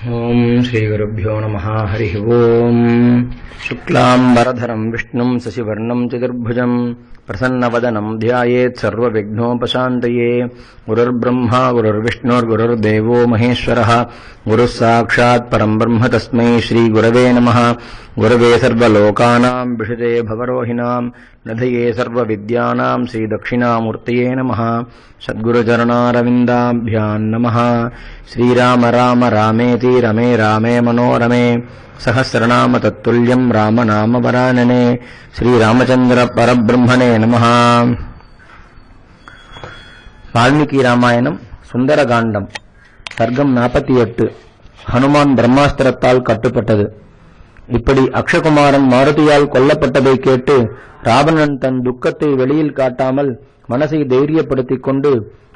ओम श्री गुरुभ्यो नमः। हरि ओम। शुक्लांबरधरं विष्णुं शशिवर्णं चतुर्भुजं प्रसन्नवदनं ध्यायेत् सर्वविघ्नोपशान्तये। गुरुर्ब्रह्मा गुरुर्विष्णुर्गुरुर्देवो महेश्वरः। गुरुः साक्षात् परं ब्रह्म तस्मै श्री गुरवे नमः। गुरवे सर्वलोकानां विषजे भवरोहिणां निधये सर्वविद्यानां श्रीदक्षिणामूर्तये नमः। सद्गुरुचरणारविन्दाभ्यां नमः। श्रीराम राम रामेति रमे रामे मनोरमे सहस्रनाम तत्तुल्यं राम नाम वरानने। श्रीरामचंद्र परब्रह्मणे नमः। வால்மீகி ராமாயணம் சுந்தரகாண்டம் சர்க்கம் 48. ஹனுமான் பிரம்மாஸ்திரத்தால் கட்டுப்பட்டது. இப்படி அக்ஷகுமாரன் மாருதியால் கொல்லப்பட்டதை கேட்டு ராவணன் தன் துக்கத்தை வெளியில் காட்டாமல் மனசை தைரியப்படுத்திக் கொண்டு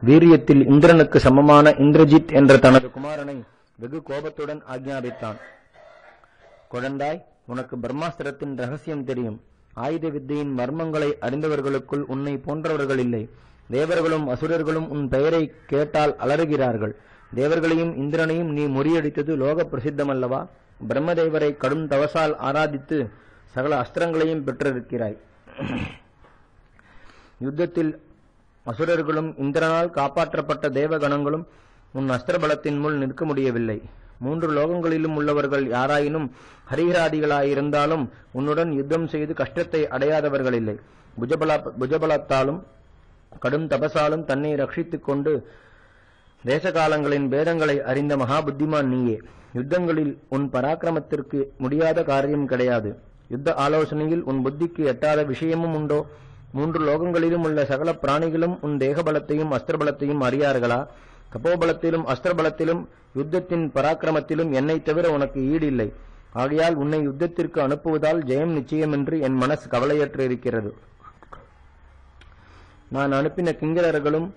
வீரியத்தில் இந்திரனுக்கு சமமான இந்திரஜித் என்ற தனது குமாரனை வெகு கோபத்துடன் ஆக்ஞாபித்தான். குழந்தாய், உனக்கு பிரம்மாஸ்திரத்தின் ரகசியம் தெரியும். ஆயுத வித்தையின் மர்மங்களை அறிந்தவர்களுக்குள் உன்னை போன்றவர்கள் இல்லை. தேவர்களும் அசுரர்களும் உன் பெயரை கேட்டால் அலறுகிறார்கள். தேவர்களையும் இந்திரனையும் நீ முறியடித்தது லோக பிரசித்தமல்லவா? பிரம்மதேவரை கடும் தவசால் ஆராதித்து சகல அஸ்திரங்களையும் பெற்றிருக்கிறாய். யுத்தத்தில் அசுரர்களும் இந்திரனால் காப்பாற்றப்பட்ட தேவகணங்களும் உன் அஸ்திரபலத்தின் முன் நிற்க முடியவில்லை. 3 லோகங்களிலும் உள்ளவர்கள் யாராயினும் ஹரிஹராதிகளாயிருந்தாலும் உன்னுடன் யுத்தம் செய்து கஷ்டத்தை அடையாதவர்கள் இல்லை. புஜபலத்தாலும் கடும் தபசாலும் தன்னை ரட்சித்துக் கொண்டு தேசகாலங்களின் பேதங்களை அறிந்த மகாபுத்திமான் நீயே. யுத்தங்களில் உன் பராக்கிரமத்திற்கு முடியாத காரியம் கிடையாது. யுத்த ஆலோசனையில் உன் புத்திக்கு எட்டாத விஷயமும் உண்டோ? 3 லோகங்களிலும் உள்ள சகல பிராணிகளும் உன் தேகபலத்தையும் அஸ்திரபலத்தையும் அறியார்களா? கபோபலத்திலும் அஸ்திரபலத்திலும் யுத்தத்தின் பராக்கிரமத்திலும் என்னை தவிர உனக்கு ஈடு இல்லை. ஆகையால் உன்னை யுத்தத்திற்கு அனுப்புவதால் ஜெயம் நிச்சயம் என்று என் மனசு கவலையற்று இருக்கிறது. நான் அனுப்பின கிங்கரர்களும்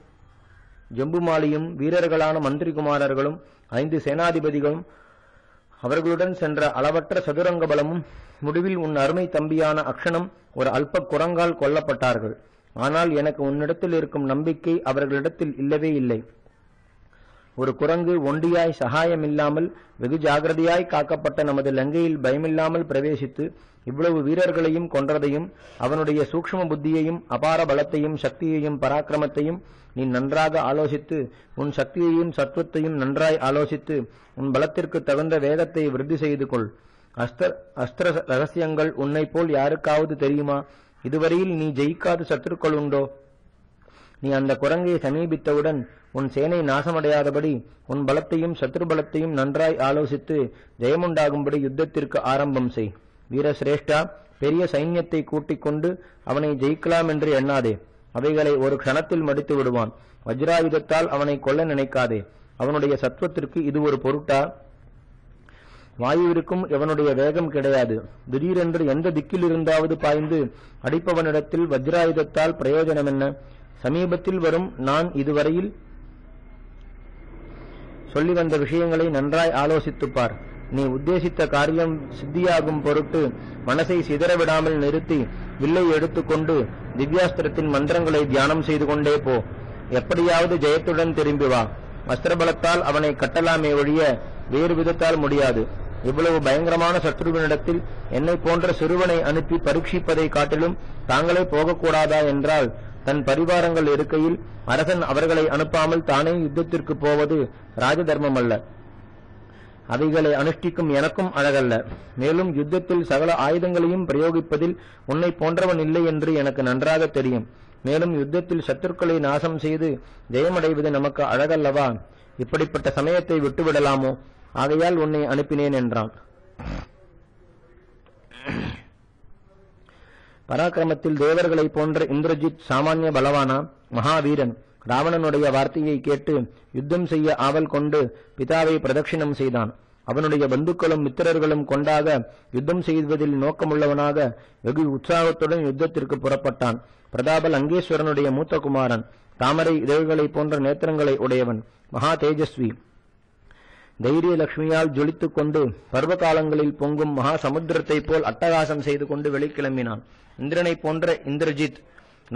ஜம்புமாலியும் வீரர்களான மந்திரிகுமாரர்களும் 5 சேனாதிபதிகளும் அவர்களுடன் சென்ற அளவற்ற சதுரங்க பலமும் முடிவில் உன் அருமை தம்பியான அக்ஷனம் ஒரு அல்ப குரங்கால் கொல்லப்பட்டார்கள். ஆனால் எனக்கு உன்னிடத்தில் இருக்கும் நம்பிக்கை அவர்களிடத்தில் இல்லவே இல்லை. ஒரு குரங்கு ஒண்டியாய் சகாயமில்லாமல் வெகு ஜாகிரதையாய் காக்கப்பட்ட நமது லங்கையில் பயமில்லாமல் பிரவேசித்து இவ்வளவு வீரர்களையும் கொன்றதையும் அவனுடைய சூக்ஷ்ம புத்தியையும் அபார பலத்தையும் சக்தியையும் பராக்கிரமத்தையும் நீ நன்றாக ஆலோசித்து உன் சக்தியையும் சத்துவத்தையும் நன்றாய் ஆலோசித்து உன் பலத்திற்கு தகுந்த வேகத்தை விருத்தி செய்து கொள். அஸ்திர ரகசியங்கள் உன்னை போல் யாருக்காவது தெரியுமா? இதுவரையில் நீ ஜெயிக்காத சத்துருக்கள் உண்டோ? நீ அந்த குரங்கை சமீபித்தவுடன் உன் சேனை நாசமடையாதபடி உன் பலத்தையும் சத்ருபலத்தையும் நன்றாய் ஆலோசித்து ஜெயமுண்டாகும்படி யுத்தத்திற்கு ஆரம்பம் செய். வீரசிரேஷ்டா, பெரிய சைன்யத்தை கூட்டிக் கொண்டு அவனை ஜெயிக்கலாம் என்று எண்ணாதே. அவைகளை ஒரு க்ஷணத்தில் மடித்து விடுவான். வஜ்ராயுதத்தால் அவனை கொல்ல நினைக்காதே. அவனுடைய சத்துவத்திற்கு இது ஒரு பொருட்டா? வாயுவிற்கும் அவனுடைய வேகம் கிடையாது. திடீரென்று எந்த திக்கில் இருந்தாவது பாய்ந்து அடிப்பவனிடத்தில் வஜ்ராயுதத்தால் பிரயோஜனம் என்ன? சமீபத்தில் வரும் நான் இதுவரையில் சொல்லி வந்த விஷயங்களை நன்றாய் ஆலோசித்துப்பார். நீ உத்தேசித்த காரியம் சித்தியாகும் பொருட்டு மனசை சிதறவிடாமல் நிறுத்தி வில்லை எடுத்துக்கொண்டு திவ்யாஸ்திரத்தின் மந்திரங்களை தியானம் செய்து கொண்டே போ. எப்படியாவது ஜெயத்துடன் திரும்பி வா. அஸ்திரபலத்தால் அவனை கட்டலாமே ஒழிய வேறு விதத்தால் முடியாது. இவ்வளவு பயங்கரமான சத்ருவினிடத்தில் என்னை போன்ற சிறுவனை அனுப்பி பரீட்சிப்பதை காட்டிலும் தாங்களே போகக்கூடாதா என்றால் தன் பரிவாரங்கள் இருக்கையில் அரசன் அவர்களை அனுப்பாமல் தானே யுத்தத்திற்கு போவது ராஜதர்மம் அல்ல. அவைகளை அனுஷ்டிக்கும் எனக்கும் அழகல்ல. மேலும் யுத்தத்தில் சகல ஆயுதங்களையும் பிரயோகிப்பதில் உன்னை போன்றவன் இல்லை என்று எனக்கு நன்றாக தெரியும். மேலும் யுத்தத்தில் சத்துருக்களை நாசம் செய்து ஜெயமடைவது நமக்கு அழகல்லவா? இப்படிப்பட்ட சமயத்தை விட்டுவிடலாமோ? ஆகையால் உன்னை அனுப்பினேன் என்றான். பராக்கிரமத்தில் தேவர்களை போன்ற இந்திரஜித் சாமானிய பலவானா? மகாவீரன். ராவணனுடைய வார்த்தையை கேட்டு யுத்தம் செய்ய ஆவல் கொண்டு பிதாவை பிரதட்சிணம் செய்தான். அவனுடைய பந்துக்களும் மித்திரர்களும் கொண்டாக யுத்தம் செய்வதில் நோக்கமுள்ளவனாக வெகு உற்சாகத்துடன் யுத்தத்திற்கு புறப்பட்டான். பிரதாப லங்கேஸ்வரனுடைய மூத்த குமாரன். தாமரை இதழ்களை போன்ற நேத்திரங்களை உடையவன். மகா தேஜஸ்வி. தைரிய லட்சுமியால் ஜொலித்துக் கொண்டு பருவ காலங்களில் பொங்கும் மகா சமுத்திரத்தை போல் அட்டகாசம் செய்து கொண்டு வெளிக்கிளம்பினான். இந்திரனை போன்ற இந்திரஜித்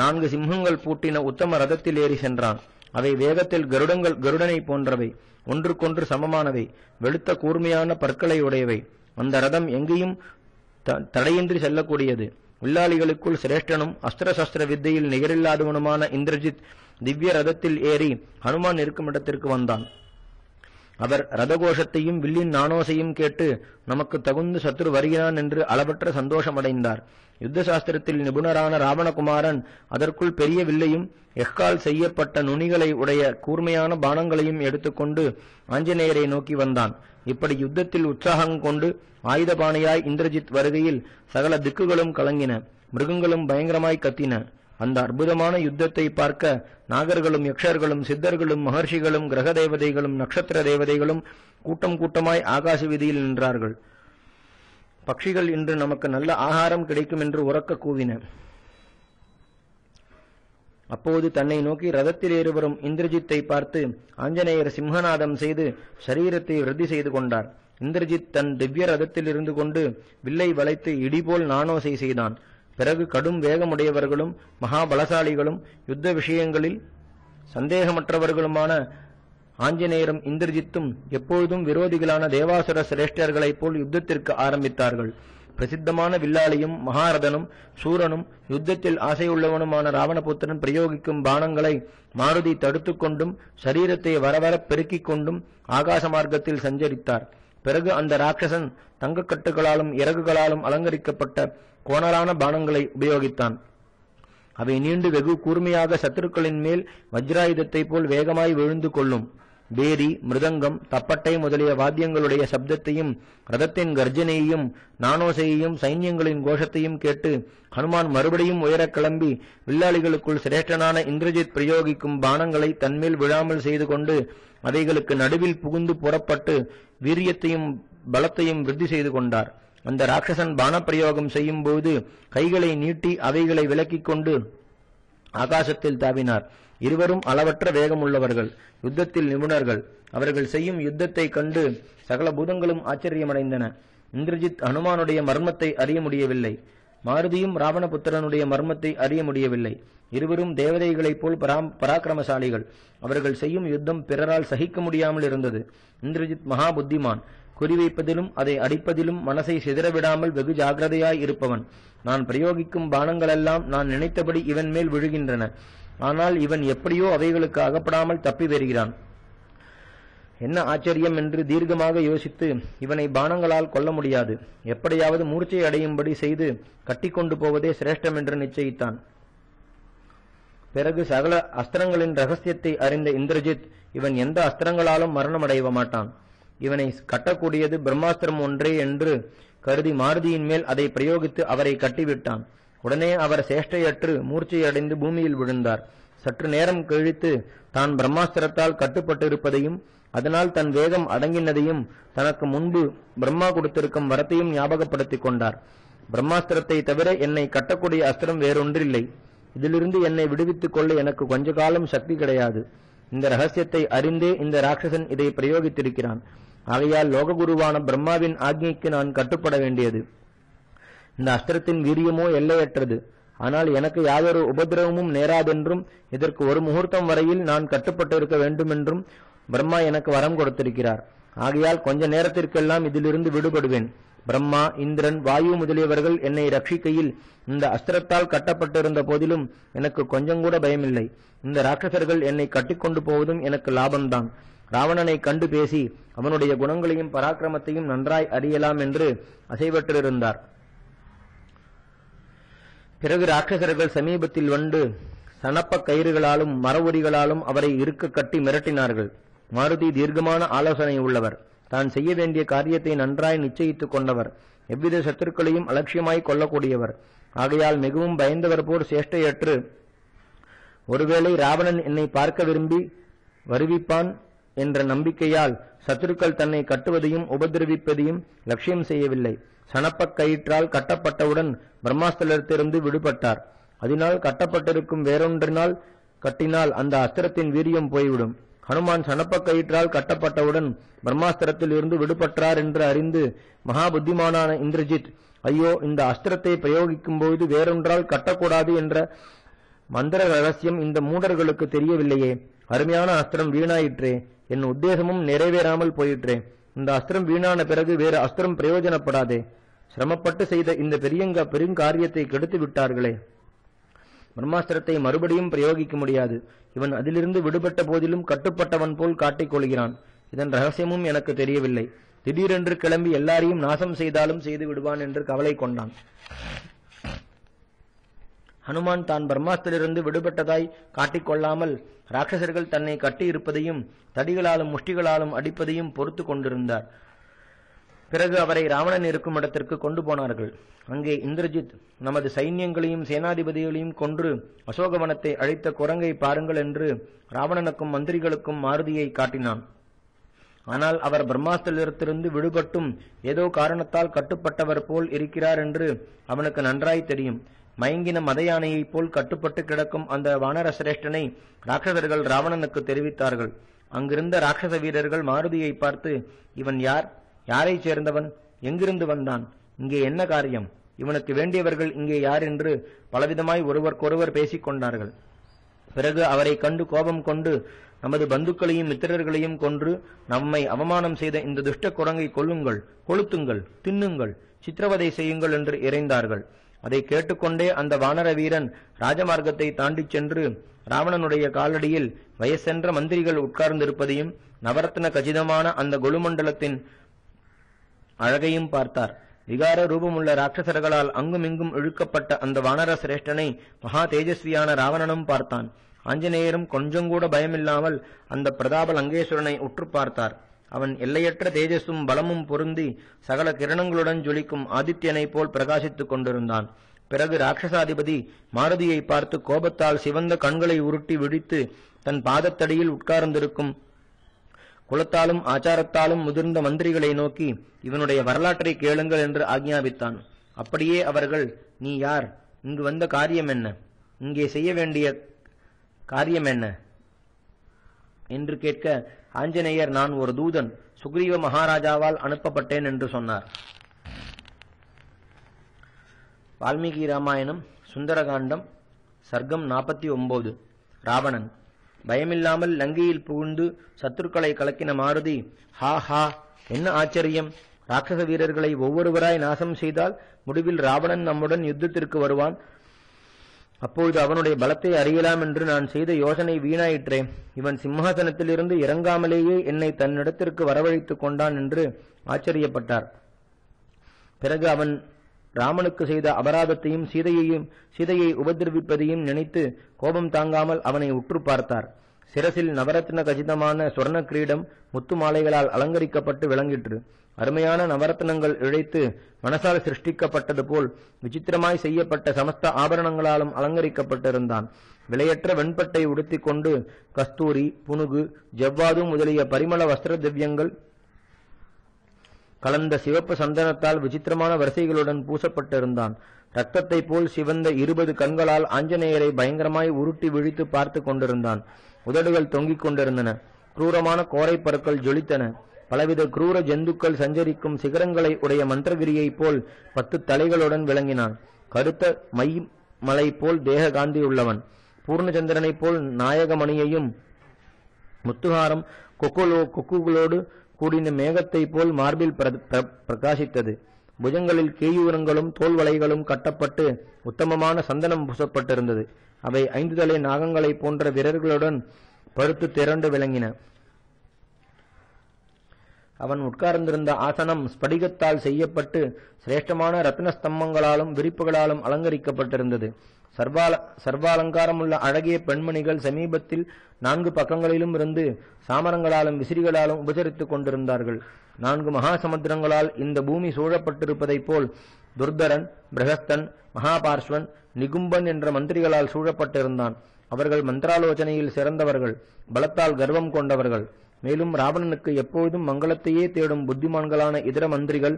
4 சிம்மங்கள் பூட்டின உத்தம ரதத்தில் ஏறி சென்றான். அவை வேகத்தில் கருடனை போன்றவை. ஒன்றுக்கொன்று சமமானவை, வெளுத்த கூர்மையான பற்களை உடையவை. அந்த ரதம் எங்கேயும் தடையின்றி செல்லக்கூடியது. வில்லாளிகளுக்குள் சிரேஷ்டனும் அஸ்திர சஸ்திர வித்தையில் நிகரில்லாதவனுமான இந்திரஜித் திவ்ய ரதத்தில் ஏறி ஹனுமான் இருக்கும் இடத்திற்கு வந்தான். அவர் ரதகோஷத்தையும் வில்லின் நானோசையும் கேட்டு நமக்கு தகுந்த சத்துரு வருகிறான் என்று அளவற்ற சந்தோஷமடைந்தார். யுத்த சாஸ்திரத்தில் நிபுணரான ராவணகுமாரன் அதற்குள் பெரிய வில்லையும் எக்கால் செய்யப்பட்ட நுனிகளை உடைய கூர்மையான பானங்களையும் எடுத்துக்கொண்டு ஆஞ்சநேயரை நோக்கி வந்தான். இப்படி யுத்தத்தில் உற்சாகம் கொண்டு ஆயுதபாணியாய் இந்திரஜித் வருகையில் சகல திக்குகளும் கலங்கின, மிருகங்களும் பயங்கரமாய் கத்தின. அந்த அற்புதமான யுத்தத்தை பார்க்க நாகர்களும் யக்ஷர்களும் சித்தர்களும் மகர்ஷிகளும் கிரக தேவதைகளும் நட்சத்திர தேவதைகளும் கூட்டம் கூட்டமாய் ஆகாச வீதியில் நின்றார்கள். பட்சிகள் இன்று நமக்கு நல்ல ஆகாரம் கிடைக்கும் என்று உரக்க கூவின. அப்போது தன்னை நோக்கி ரதத்தில் ஏறி வரும் இந்திரஜித்தை பார்த்து ஆஞ்சநேயர் சிம்ஹநாதம் செய்து சரீரத்தை விருத்தி செய்து கொண்டார். இந்திரஜித் தன் திவ்ய ரதத்தில் இருந்து கொண்டு வில்லை வளைத்து இடிபோல் நானோசை செய்தான். பிறகு கடும் வேகமுடையவர்களும் மகாபலசாலிகளும் யுத்த விஷயங்களில் சந்தேகமற்றவர்களுமான ஆஞ்சநேயரும் இந்திரஜித்தும் எப்பொழுதும் விரோதிகளான தேவாசுர சிரேஷ்டர்களைப் போல் யுத்தத்திற்கு ஆரம்பித்தார்கள். பிரசித்தமான வில்லாளியும் மகாரதனும் சூரனும் யுத்தத்தில் ஆசையுள்ளவனுமான ராவணபுத்திரன் பிரயோகிக்கும் பானங்களை மாருதி தடுத்து கொண்டும் சரீரத்தை வரவர பெருக்கிக் கொண்டும் ஆகாச மார்க்கத்தில் சஞ்சரித்தார். பிறகு அந்த ராட்சசன் தங்கக்கட்டுகளாலும் இறகுகளாலும் அலங்கரிக்கப்பட்ட கோணலான பானங்களை உபயோகித்தான். அவை நீண்டு வெகு கூர்மையாக சத்துருக்களின் மேல் வஜ்ராயுதத்தை போல் வேகமாய் விழுந்து கொள்ளும். பேரி, மிருதங்கம், தப்பட்டை முதலிய வாத்தியங்களுடைய சப்தத்தையும் ரதத்தின் கர்ஜனையையும் நானோசையையும் சைன்யங்களின் கோஷத்தையும் கேட்டு ஹனுமான் மறுபடியும் உயரக் கிளம்பி வில்லாளிகளுக்குள் சிரேஷ்டனான இந்திரஜித் பிரயோகிக்கும் பானங்களை தன்மேல் விழாமல் செய்து கொண்டு அவைகளுக்கு நடுவில் புகுந்து புறப்பட்டு வீரியத்தையும் பலத்தையும் விருத்தி செய்து கொண்டார். அந்த ராட்சசன் பானப்பிரயோகம் செய்யும் போது கைகளை நீட்டி அவைகளை விலக்கிக் கொண்டு ஆகாசத்தில் தாவினார். இருவரும் அளவற்ற வேகமுள்ளவர்கள், யுத்தத்தில் நிபுணர்கள். அவர்கள் செய்யும் யுத்தத்தை கண்டு சகல பூதங்களும் ஆச்சரியமடைந்தன. இந்திரஜித் ஹனுமானுடைய மர்மத்தை அறிய முடியவில்லை. மாருதியும் ராவணபுத்திரனுடைய மர்மத்தை அறிய முடியவில்லை. இருவரும் தேவதைகளைப் போல் பராக்கிரமசாலிகள். அவர்கள் செய்யும் யுத்தம் பிறரால் சகிக்க முடியாமல் இருந்தது. இந்திரஜித் மகா புத்திமான். குறிவைப்பதிலும் அதை அடிப்பதிலும் மனசை சிதறவிடாமல் வெகு ஜாகிரதையாய் இருப்பவன். நான் பிரயோகிக்கும் பானங்களெல்லாம் நான் நினைத்தபடி இவன் மேல் விழுகின்றன. ஆனால் இவன் எப்படியோ அவைகளுக்கு அகப்படாமல் தப்பி வருகிறான். என்ன ஆச்சரியம் என்று தீர்க்கமாக யோசித்து இவனை பானங்களால் கொல்ல முடியாது, எப்படியாவது மூர்ச்சை அடையும்படி செய்து கட்டிக்கொண்டு போவதே சிரேஷ்டம் என்று நிச்சயித்தான். பிறகு சகல அஸ்திரங்களின் ரகசியத்தை அறிந்த இந்திரஜித் இவன் எந்த அஸ்திரங்களாலும் மரணமடைய மாட்டான், இவனை கட்டக்கூடியது பிரம்மாஸ்திரம் ஒன்றே என்று கருதி மாருதியின் மேல் அதை பிரயோகித்து அவரை கட்டிவிட்டான். உடனே அவர் சேஷ்டையற்று மூர்ச்சையடைந்து பூமியில் விழுந்தார். சற்று நேரம் கழித்து தான் பிரம்மாஸ்திரத்தால் கட்டுப்பட்டிருப்பதையும் அதனால் தன் வேகம் அடங்கினதையும் தனக்கு முன்பு பிரம்மா கொடுத்திருக்கும் வரத்தையும் ஞாபகப்படுத்திக் கொண்டார். பிரம்மாஸ்திரத்தை தவிர என்னை கட்டக்கூடிய அஸ்திரம் வேறொன்றில்லை. இதிலிருந்து என்னை விடுவித்துக் கொள்ள எனக்கு கொஞ்ச காலம் சக்தி கிடையாது. இந்த ரகசியத்தை அறிந்தே இந்த ராட்சசன் இதை பிரயோகித்திருக்கிறான். ஆகையால் லோககுருவான பிரம்மாவின் ஆக்ஞைக்கு நான் கட்டுப்பட வேண்டியது. இந்த அஸ்திரத்தின் வீரியமோ எல்லையற்றது. ஆனால் எனக்கு யாதொரு உபதிரவமும் நேராதென்றும் இதற்கு ஒரு முகூர்த்தம் வரையில் நான் கட்டுப்பட்டிருக்க வேண்டுமென்றும் பிரம்மா எனக்கு வரம் கொடுத்திருக்கிறார். ஆகையால் கொஞ்ச நேரத்திற்கெல்லாம் இதிலிருந்து விடுபடுவேன். பிரம்மா, இந்திரன், வாயு முதலியவர்கள் என்னை ரட்சிக்கையில் இந்த அஸ்திரத்தால் கட்டப்பட்டிருந்த போதிலும் எனக்கு கொஞ்சம் கூட பயமில்லை. இந்த ராட்சசர்கள் என்னை கட்டிக்கொண்டு போவதும் எனக்கு லாபம்தான். ராவணனை கண்டு பேசி அவனுடைய குணங்களையும் பராக்கிரமத்தையும் நன்றாய் அறியலாம் என்று அசைவற்றிருந்தார். பிறகு ராட்சசர்கள் சமீபத்தில் வந்து சனப்ப கயிறுகளாலும் மரவுரிகளாலும் அவரை இருக்க கட்டி மிரட்டினார்கள். மாருதி தீர்க்கமான ஆலோசனை உள்ளவர். தான் செய்ய வேண்டிய காரியத்தை நன்றாய் நிச்சயித்துக் கொண்டவர். எவ்வித சத்துருக்களையும் அலட்சியமாய் கொள்ளக்கூடியவர். ஆகையால் மிகவும் பயந்தவர் போர் சேஷ்டையற்று, ஒருவேளை ராவணன் என்னை பார்க்க விரும்பி வருவிப்பான் என்ற நம்பிக்கையால் சத்துருக்கள் தன்னை கட்டுவதையும் உபதிரவிப்பதையும் லட்சியம் செய்யவில்லை. சனப்பக் கயிற்றால் கட்டப்பட்டவுடன் பிரம்மாஸ்திரத்திலிருந்து விடுபட்டார். அதனால் கட்டப்பட்டிருக்கும் வேறொன்றினால் கட்டினால் அந்த அஸ்திரத்தின் வீரியம் போய்விடும். ஹனுமான் சனப்பக் கயிற்றால் கட்டப்பட்டவுடன் பிரம்மாஸ்திரத்தில் இருந்து விடுபட்டார் என்று அறிந்து மகா புத்திமானான இந்திரஜித், ஐயோ, இந்த அஸ்திரத்தை பிரயோகிக்கும் போது வேறொன்றால் கட்டக்கூடாது என்ற மந்திர ரகசியம் இந்த மூடர்களுக்கு தெரியவில்லையே, அருமையான அஸ்திரம் வீணாயிற்றே என் உத்தேசமும் நிறைவேறாமல் போயிற்றே. இந்த அஸ்திரம் வீணான பிறகு வேறு அஸ்திரம் பிரயோஜனப்படாதே. சிரமப்பட்டு செய்த இந்த பெருங்காரியத்தை கெடுத்து விட்டார்களே. பிரம்மாஸ்திரத்தை மறுபடியும் பிரயோகிக்க முடியாது. இவன் அதிலிருந்து விடுபட்ட போதிலும் கட்டுப்பட்டவன் போல் காட்டிக் கொள்கிறான். இதன் ரகசியமும் எனக்கு தெரியவில்லை. திடீரென்று கிளம்பி எல்லாரையும் நாசம் செய்தாலும் செய்து விடுவான் என்று கவலை கொண்டான். ஹனுமான் தான் பிரம்மாஸ்திலிருந்து விடுபட்டதாய் காட்டிக்கொள்ளாமல் ராட்சசர்கள் தன்னை கட்டி இருப்பதையும் தடிகளாலும் முஷ்டிகளாலும் அடிப்பதையும் பொறுத்து கொண்டிருந்தார். பிறகு அவரை ராவணன் இருக்கும் இடத்திற்கு கொண்டு போனார்கள். அங்கே இந்திரஜித் நமது சைன்யங்களையும் சேனாதிபதிகளையும் கொன்று அசோகவனத்தை அழித்த குரங்கை பாருங்கள் என்று ராவணனுக்கும் மந்திரிகளுக்கும் மாருதியை காட்டினான். ஆனால் அவர் பிரம்மாஸ்திரத்திலிருந்து விடுபட்டும் ஏதோ காரணத்தால் கட்டுப்பட்டவர் போல் இருக்கிறார் என்று அவனுக்கு நன்றாய் தெரியும். மயங்கின மதயானையைப் போல் கட்டுப்பட்டு கிடக்கும் அந்த வானர சிரேஷ்டனை ராட்சசர்கள் ராவணனுக்கு தெரிவித்தார்கள். அங்கிருந்த ராட்சச வீரர்கள் மாருதியை பார்த்து, இவன் யார்? யாரைச் சேர்ந்தவன்? எங்கிருந்து வந்தான்? இங்கே என்ன காரியம்? இவனுக்கு வேண்டியவர்கள் இங்கே யார் என்று பலவிதமாய் ஒருவருக்கொருவர் பேசிக் கொண்டார்கள். பிறகு அவரை கண்டு கோபம் கொண்டு நமது பந்துக்களையும் மித்திரர்களையும் கொன்று நம்மை அவமானம் செய்த இந்த துஷ்ட குரங்கை கொல்லுங்கள், கொளுத்துங்கள், தின்னுங்கள், சித்திரவதை செய்யுங்கள் என்று இறைந்தார்கள். அதை கேட்டுக்கொண்டே அந்த வானர வீரன் ராஜமார்க்கத்தை தாண்டிச் சென்று ராவணனுடைய காலடியில் வயசென்ற மந்திரிகள் உட்கார்ந்திருப்பதையும் நவரத்ன கச்சிதமான அந்த கொலுமண்டலத்தின் அழகையும் பார்த்தார். விகார ரூபமுள்ள ராட்சசர்களால் அங்குமிங்கும் இழுக்கப்பட்ட அந்த வானர சிரேஷ்டனை மகா தேஜஸ்வியான ராவணனும் பார்த்தான். ஆஞ்சநேயரும் கொஞ்சங்கூட பயமில்லாமல் அந்த பிரதாப லங்கேஸ்வரனை உற்று பார்த்தார். அவன் எல்லையற்ற தேஜஸும் பலமும் பொருந்தி சகல கிரணங்களுடன் ஜொலிக்கும் ஆதித்யனைப் போல் பிரகாசித்துக் கொண்டிருந்தான். பிறகு ராட்சசாதிபதி மாருதியை பார்த்து கோபத்தால் சிவந்த கண்களை உருட்டி விழித்து தன் பாதத்தடியில் உட்கார்ந்திருக்கும் குலத்தாலும் ஆச்சாரத்தாலும் முதிர்ந்த மந்திரிகளை நோக்கி, இவனுடைய வரலாற்றை கேளுங்கள் என்று ஆக்ஞாபித்தான். அப்படியே அவர்கள், நீ யார்? இங்கு வந்த காரியம் என்ன? இங்கே செய்ய வேண்டிய காரியம் என்ன என்று கேட்க, ஆஞ்சநேயர், நான் ஒரு தூதன், சுக்ரீவ மகாராஜாவால் அனுப்பப்பட்டேன் என்று சொன்னார். வால்மீகி ராமாயணம் சுந்தரகாண்டம் சர்க்கம் 49. ராவணன். பயமில்லாமல் லங்கையில் புகுந்து சத்துருக்களை கலக்கின மாருதி, ஹா ஹா, என்ன ஆச்சரியம்! ராட்சச வீரர்களை ஒவ்வொருவராய் நாசம் செய்தால் முடிவில் ராவணன் நம்முடன் யுத்தத்திற்கு வருவான். அப்பொழுது அவனுடைய பலத்தை அறியலாம் என்று நான் செய்த யோசனை வீணாயிற்றே. இவன் சிம்மாசனத்திலிருந்து இறங்காமலேயே என்னை தன்னிடத்திற்கு வரவழைத்துக் கொண்டான் என்று ஆச்சரியப்பட்டார். பிறகு அவன் ராமனுக்கு செய்த அபராதத்தையும் சீதையை உபதிரவிப்பதையும் நினைத்து கோபம் தாங்காமல் அவனை உற்று பார்த்தார். சிரசில் நவரத்ன கச்சிதமான சொர்ண கிரீடம் முத்து மாலைகளால் அலங்கரிக்கப்பட்டு விளங்கிற்று. அருமையான நவரத்னங்கள் இழைத்து மனசால் சிருஷ்டிக்கப்பட்டது போல் விசித்திரமாய் செய்யப்பட்ட சமஸ்த ஆபரணங்களாலும் அலங்கரிக்கப்பட்டிருந்தான். விலையற்ற வெண்பட்டை உடுத்திக் கொண்டு கஸ்தூரி, புனுகு, ஜவ்வாது முதலிய பரிமள வஸ்திர திவ்யங்கள் கலந்த சிவப்பு சந்தனத்தால் விசித்திரமான வரிசைகளுடன் பூசப்பட்டிருந்தான். ரத்தத்தை போல் சிவந்த 20 கண்களால் ஆஞ்சநேயரை பயங்கரமாய் உருட்டி விழித்து பார்த்து கொண்டிருந்தான். உதடுகள் தொங்கிக் கொண்டிருந்தன. குரூரமான கோரை பற்கள் ஜொலித்தன. பலவித குரூர ஜந்துக்கள் சஞ்சரிக்கும் சிகரங்களை உடைய மந்திரகிரியைப் போல் 10 தலைகளுடன் விளங்கினான். கருத்த மை மலை போல் தேக காந்தியுள்ளவன். பூர்ணச்சந்திரனைப் போல் நாயகமணியையும் முத்துகாரம் கொக்குகளோடு கூடின மேகத்தை போல் மார்பில் பிரகாசித்தது. புஜங்களில் கேயூரங்களும் தோல்வளைகளும் கட்டப்பட்டு உத்தமமான சந்தனம் பூசப்பட்டிருந்தது. அவை 5 தலை நாகங்களைப் போன்ற விரல்களுடன் படுத்து திரண்டு விளங்கின. அவன் உட்கார்ந்திருந்த ஆசனம் ஸ்படிகத்தால் செய்யப்பட்டு சிரேஷ்டமான ரத்ன ஸ்தம்பங்களாலும் விரிப்புகளாலும் அலங்கரிக்கப்பட்டிருந்தது. சர்வாலங்காரமுள்ள அழகிய பெண்மணிகள் சமீபத்தில் 4 பக்கங்களிலும் இருந்து சாமரங்களாலும் விசிறிகளாலும் உபசரித்துக் கொண்டிருந்தார்கள். 4 மகா சமுத்திரங்களால் இந்த பூமி சூழப்பட்டிருப்பதைப் போல் துர்தரன், பிரகஸ்தன், மகாபார்ஸ்வன், நிகும்பன் என்ற மந்திரிகளால் சூழப்பட்டிருந்தான். அவர்கள் மந்திராலோசனையில் சிறந்தவர்கள், பலத்தால் கர்வம் கொண்டவர்கள். மேலும் ராவணனுக்கு எப்போதும் மங்களத்தையே தேடும் புத்திமான்களான இதர மந்திரிகள்,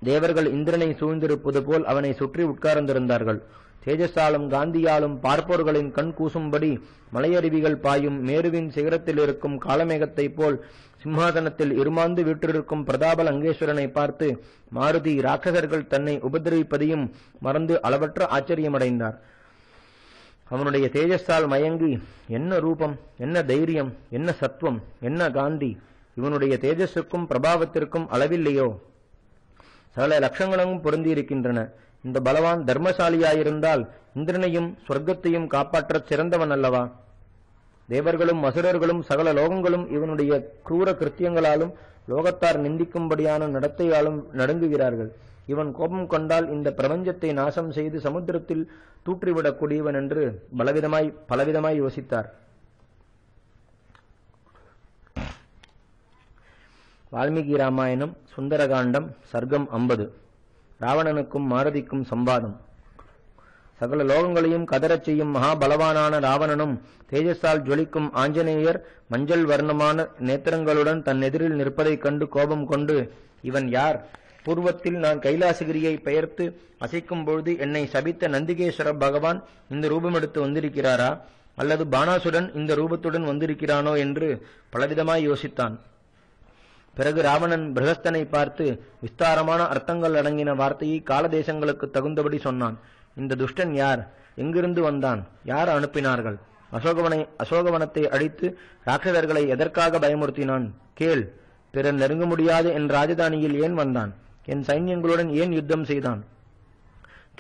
தேவர்கள் இந்திரனை சூழ்ந்திருப்பது போல் அவனை சுற்றி உட்கார்ந்திருந்தார்கள். தேஜஸாலும் காந்தியாலும் பார்ப்போர்களின் கண் கூசும்படி மலையருவிகள் பாயும் மேருவின் சிகரத்தில் இருக்கும் காலமேகத்தைப் போல் சிம்மாசனத்தில் இருமாந்து வீற்றிருக்கும் பிரதாப லங்கேஸ்வரனை பார்த்து மாருதி ராட்சசர்கள் தன்னை உபதிரவிப்பதையும் மறந்து அளவற்ற ஆச்சரியமடைந்தார். அவனுடைய தேஜஸால் மயங்கி என்ன ரூபம், என்ன தைரியம், என்ன சத்துவம், என்ன காந்தி! இவனுடைய தேஜஸுக்கும் பிரபாவத்திற்கும் அளவில்லையோ? சகல லட்சங்களும் பொருந்தியிருக்கின்றன. இந்த பலவான் தர்மசாலியாயிருந்தால் இந்திரனையும் சொர்க்கத்தையும் காப்பாற்றச் சிறந்தவன் அல்லவா? தேவர்களும் அசுரர்களும் சகல லோகங்களும் இவனுடைய கிரூர கிருத்தியங்களாலும் லோகத்தார் நிந்திக்கும்படியான நடத்தையாலும் நடுங்குகிறார்கள். இவன் கோபம் கொண்டால் இந்த பிரபஞ்சத்தை நாசம் செய்து சமுத்திரத்தில் தூற்றிவிடக்கூடியவன் என்று பலவிதமாய் யோசித்தார். வால்மீகி ராமாயணம் சுந்தரகாண்டம் சர்க்கம் 50. ராவணனுக்கும் மாருதிக்கும் சம்வாதம். சகல லோகங்களையும் கதறச் செய்யும் மகாபலவானான ராவணனும் தேஜஸால் ஜொலிக்கும் ஆஞ்சநேயர் மஞ்சள் வர்ணமான நேத்திரங்களுடன் தன் எதிரில் நிற்பதைக் கண்டு கோபம் கொண்டு, இவன் யார்? பூர்வத்தில் நான் கைலாசகிரியை பெயர்த்து அசைக்கும் பொழுது என்னை சபித்த நந்திகேஸ்வர பகவான் இந்த ரூபமெடுத்து வந்திருக்கிறாரா, அல்லது பானாசுரன் இந்த ரூபத்துடன் வந்திருக்கிறானோ என்று பலவிதமாய் யோசித்தான். பிறகு ராவணன் பிரகஸ்தனை பார்த்து விஸ்தாரமான அர்த்தங்கள் அடங்கின வார்த்தையை காலதேசங்களுக்கு தகுந்தபடி சொன்னான். இந்த துஷ்டன் யார்? எங்கிருந்து வந்தான்? யார் அனுப்பினார்கள்? அசோகவனத்தை அழித்து ராட்சதர்களை எதற்காக பயமுறுத்தினான்? கேள். பிறர் நெருங்க முடியாது என் ராஜதானியில் ஏன் வந்தான்? என் சைன்யங்களுடன் ஏன் யுத்தம் செய்தான்?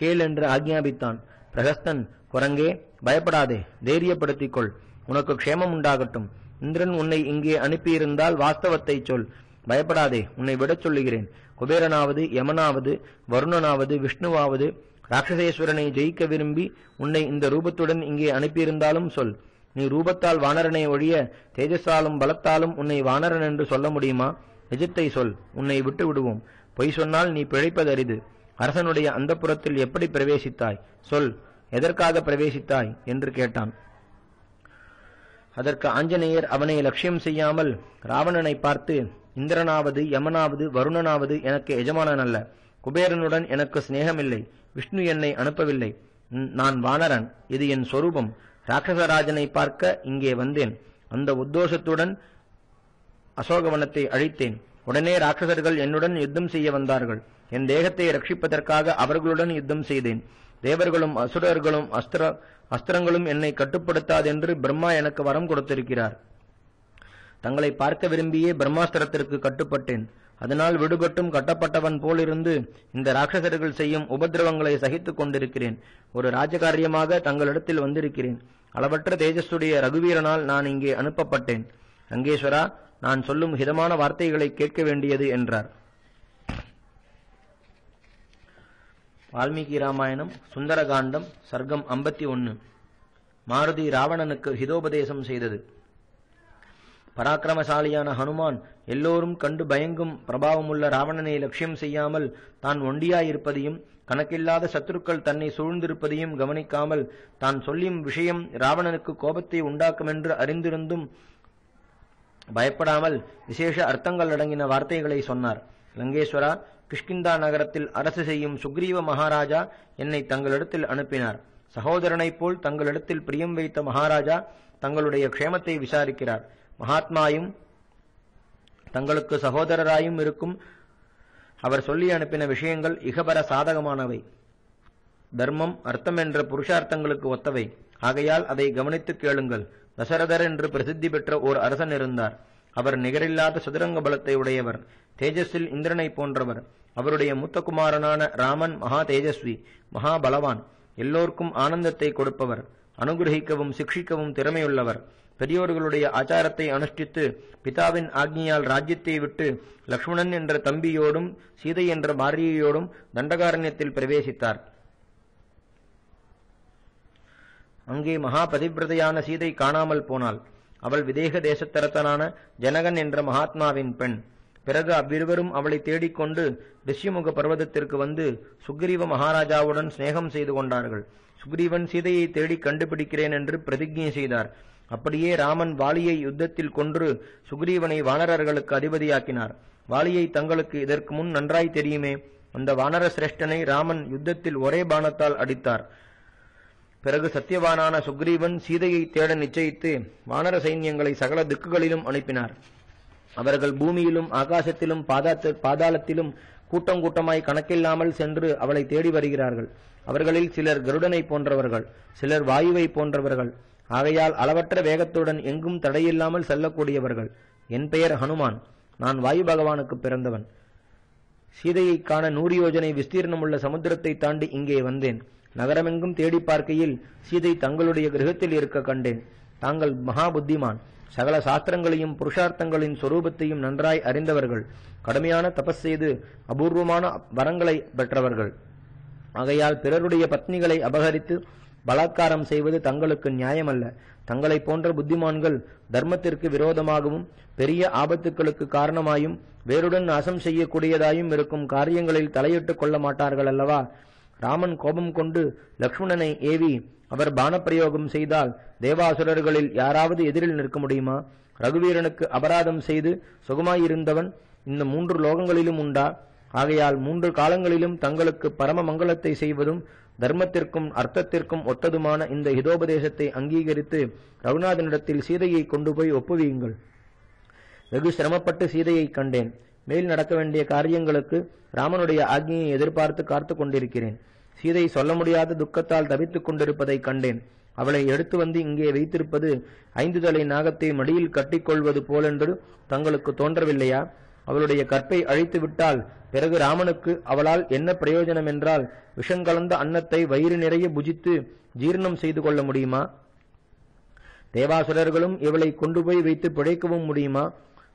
கேள் என்று ஆக்ஞாபித்தான். பிரகஸ்தன், குரங்கே, பயப்படாதே, தைரியப்படுத்திக் கொள், உனக்கு க்ஷேமம் உண்டாகட்டும். இந்திரன் உன்னை இங்கே அனுப்பியிருந்தால் வாஸ்தவத்தை சொல். பயப்படாதே, உன்னை விடச் சொல்லுகிறேன். குபேரனாவது, யமனாவது, வருணனாவது, விஷ்ணுவாவது ராட்சசேஸ்வரனை ஜெயிக்க விரும்பி உன்னை இந்த ரூபத்துடன் இங்கே அனுப்பியிருந்தாலும் சொல். நீ ரூபத்தால் வானரனை ஒழிய தேஜஸாலும் பலத்தாலும் உன்னை வானரன் என்று சொல்ல முடியுமா? நிஜத்தை சொல், உன்னை விட்டு விடுவோம். பொய் சொன்னால் நீ பிழைப்பதரிது. அரசனுடைய அந்தப்புரத்தில் எப்படி பிரவேசித்தாய்? சொல், எதற்காக பிரவேசித்தாய் என்று கேட்டான். அதற்கு ஆஞ்சநேயர் அவனை லட்சியம் செய்யாமல் ராவணனை பார்த்து, இந்திரனாவது, யமனாவது, வருணனாவது எனக்கு எஜமானன் அல்ல. குபேரனுடன் எனக்கு சிநேகமில்லை. விஷ்ணு என்னை அனுப்பவில்லை. நான் வானரன். இது என் சொரூபம். ராட்சசராஜனை பார்க்க இங்கே வந்தேன். அந்த உத்தோஷத்துடன் அசோகவனத்தை அழித்தேன். உடனே ராட்சசர்கள் என்னுடன் யுத்தம் செய்ய வந்தார்கள். என் தேகத்தை ரட்சிப்பதற்காக அவர்களுடன் யுத்தம் செய்தேன். தேவர்களும் அசுரர்களும் அஸ்திரங்களும் என்னை கட்டுப்படுத்தாதென்று பிரம்மா எனக்கு வரம் கொடுத்திருக்கிறார். தங்களை பார்க்க விரும்பியே பிரம்மாஸ்திரத்திற்கு கட்டுப்பட்டேன். அதனால் விடுபட்டும் கட்டப்பட்டவன் போலிருந்து இந்த ராட்சசர்கள் செய்யும் உபதிரவங்களை சகித்துக் கொண்டிருக்கிறேன். ஒரு ராஜகாரியமாக தங்களிடத்தில் வந்திருக்கிறேன். அளவற்ற தேஜஸுடைய ரகுவீரனால் நான் இங்கே அனுப்பப்பட்டேன். ரங்கேஸ்வரா, நான் சொல்லும் ஹிதமான வார்த்தைகளை கேட்க வேண்டியது என்றார். வால்மீகி ராமாயணம் சுந்தரகாண்டம் சர்க்கம் 51. மாருதி ராவணனுக்கு ஹிதோபதேசம் செய்தது. பராக்கிரமசாலியான ஹனுமான் எல்லோரும் கண்டு பயங்கும் பிரபாவமுள்ள ராவணனை லட்சியம் செய்யாமல் தான் ஒண்டியாயிருப்பதையும் கணக்கில்லாத சத்துருக்கள் தன்னை சூழ்ந்திருப்பதையும் கவனிக்காமல் தான் சொல்லும் விஷயம் ராவணனுக்கு கோபத்தை உண்டாக்குமென்று அறிந்திருந்தும் பயப்படாமல் விசேஷ அர்த்தங்கள் அடங்கின வார்த்தைகளை சொன்னார். லங்கேஸ்வரா, கிஷ்கிந்தா நகரத்தில் அரசு செய்யும் சுக்ரீவ மகாராஜா என்னை தங்களிடத்தில் அனுப்பினார். சகோதரனைப் போல் தங்களிடத்தில் பிரியம் வைத்த மகாராஜா தங்களுடைய க்ஷேமத்தை விசாரிக்கிறார். மகாத்மாயும் தங்களுக்கு சகோதரராயும் இருக்கும் அவர் சொல்லி அனுப்பின விஷயங்கள் இகபர சாதகமானவை. தர்மம், அர்த்தம் என்ற புருஷார்த்தங்களுக்கு ஒத்தவை. ஆகையால் அதை கவனித்து கேளுங்கள். தசரதர் என்று பிரசித்தி பெற்ற ஓர் அரசன் இருந்தார். அவர் நிகரில்லாத சதுரங்க பலத்தை உடையவர். தேஜஸில் இந்திரனை போன்றவர். அவருடைய மூத்த குமாரனான ராமன் மகா தேஜஸ்வி, மகா பலவான், எல்லோருக்கும் ஆனந்தத்தை கொடுப்பவர், அனுகிரகிக்கவும் சிக்ஷிக்கவும் திறமையுள்ளவர். பெரியோர்களுடைய ஆச்சாரத்தை அனுஷ்டித்து பிதாவின் ஆக்ஞையால் ராஜ்யத்தை விட்டு லக்ஷ்மணன் என்ற தம்பியோடும் சீதை என்ற பாரியையோடும் தண்டகாரண்யத்தில் பிரவேசித்தார். அங்கே மகா பதிவிரதையான சீதை காணாமல் போனாள். அவள் விதேக தேசத்தரத்தனான ஜனகன் என்ற மகாத்மாவின் பெண். பிறகு அவ்விருவரும் அவளை தேடிக்கொண்டு ரிஷ்யமுக பர்வதத்திற்கு வந்து சுக்ரீவ மகாராஜாவுடன் சிநேகம் செய்து கொண்டார்கள். சுக்ரீவன் சீதையை தேடி கண்டுபிடிக்கிறேன் என்று பிரதிஜ்ஞை செய்தார். அப்படியே ராமன் வாலியை யுத்தத்தில் கொன்று சுக்ரீவனை வானரர்களுக்கு அதிபதியாக்கினார். வாலியை தங்களுக்கு இதற்கு முன் நன்றாய் தெரியுமே. அந்த வானர சிரேஷ்டனை ராமன் யுத்தத்தில் ஒரே பாணத்தால் அடித்தார். பிறகு சத்தியவானான சுக்ரீவன் சீதையை தேட நிச்சயித்து வானர சைன்யங்களை சகல திக்குகளிலும் அனுப்பினார். அவர்கள் பூமியிலும் ஆகாசத்திலும் பாதாளத்திலும் கூட்டம் கூட்டமாய் கணக்கில்லாமல் சென்று அவளை தேடி வருகிறார்கள். அவர்களில் சிலர் கருடனை போன்றவர்கள், சிலர் வாயுவை போன்றவர்கள். ஆகையால் அளவற்ற வேகத்துடன் எங்கும் தடையில்லாமல் செல்லக்கூடியவர்கள். என் பெயர் ஹனுமான். நான் வாயு பகவானுக்கு பிறந்தவன். சீதையை காண 100 யோஜனை விஸ்தீர்ணமுள்ள சமுத்திரத்தை தாண்டி இங்கே வந்தேன். நகரமெங்கும் தேடி பார்க்கையில் சீதை தங்களுடைய கிரகத்தில் இருக்க கண்டேன். தாங்கள் மகா புத்திமான், சகல சாஸ்திரங்களையும் புருஷார்த்தங்களின் சொரூபத்தையும் நன்றாய் அறிந்தவர்கள், கடுமையான தபஸ் செய்து அபூர்வமான வரங்களை பெற்றவர்கள். ஆகையால் பிறருடைய பத்னிகளை அபகரித்து பலாத்காரம் செய்வது தங்களுக்கு நியாயமல்ல. தங்களை போன்ற புத்திமான்கள் தர்மத்திற்கு விரோதமாகவும் பெரிய ஆபத்துக்களுக்கு காரணமாயும் வேறுடன் நாசம் செய்யக்கூடியதாயும் இருக்கும் காரியங்களில் தலையிட்டுக் கொள்ள மாட்டார்கள் அல்லவா? ராமன் கோபம் கொண்டு லக்ஷ்மணனை ஏவி அவர் பானப்பிரயோகம் செய்தால் தேவாசுரர்களில் யாராவது எதிரில் நிற்க முடியுமா? ரகுவீரனுக்கு அபராதம் செய்து சுகமாயிருந்தவன் இந்த 3 லோகங்களிலும் உண்டா? ஆகையால் 3 காலங்களிலும் தங்களுக்கு பரம மங்களத்தை செய்வதும் தர்மத்திற்கும் அர்த்தத்திற்கும் ஒத்ததுமான இந்த ஹிதோபதேசத்தை அங்கீகரித்து ரகுநாதனிடத்தில் சீதையை கொண்டு போய் ஒப்புவியுங்கள். வெகு சிரமப்பட்டு சீதையை கண்டேன். மேல் நடக்க வேண்டிய காரியங்களுக்கு ராமனுடைய ஆக்ஞையை எதிர்பார்த்து காத்து கொண்டிருக்கிறேன். சீதை சொல்ல முடியாத துக்கத்தால் தவித்துக் கொண்டிருப்பதை கண்டேன். அவளை எடுத்து வந்து இங்கே வைத்திருப்பது 5 தலை நாகத்தை மடியில் கட்டிக்கொள்வது போலென்று தங்களுக்கு தோன்றவில்லையா? அவளுடைய கற்பை அழித்து விட்டால் பிறகு ராமனுக்கு அவளால் என்ன பிரயோஜனம் என்றால் விஷங்கலந்த அன்னத்தை வயிறு நிறைய புஜித்து ஜீர்ணம் செய்து கொள்ள முடியுமா? தேவாசுரர்களும் இவளை கொண்டு போய் வைத்து பிழைக்கவும் முடியுமா?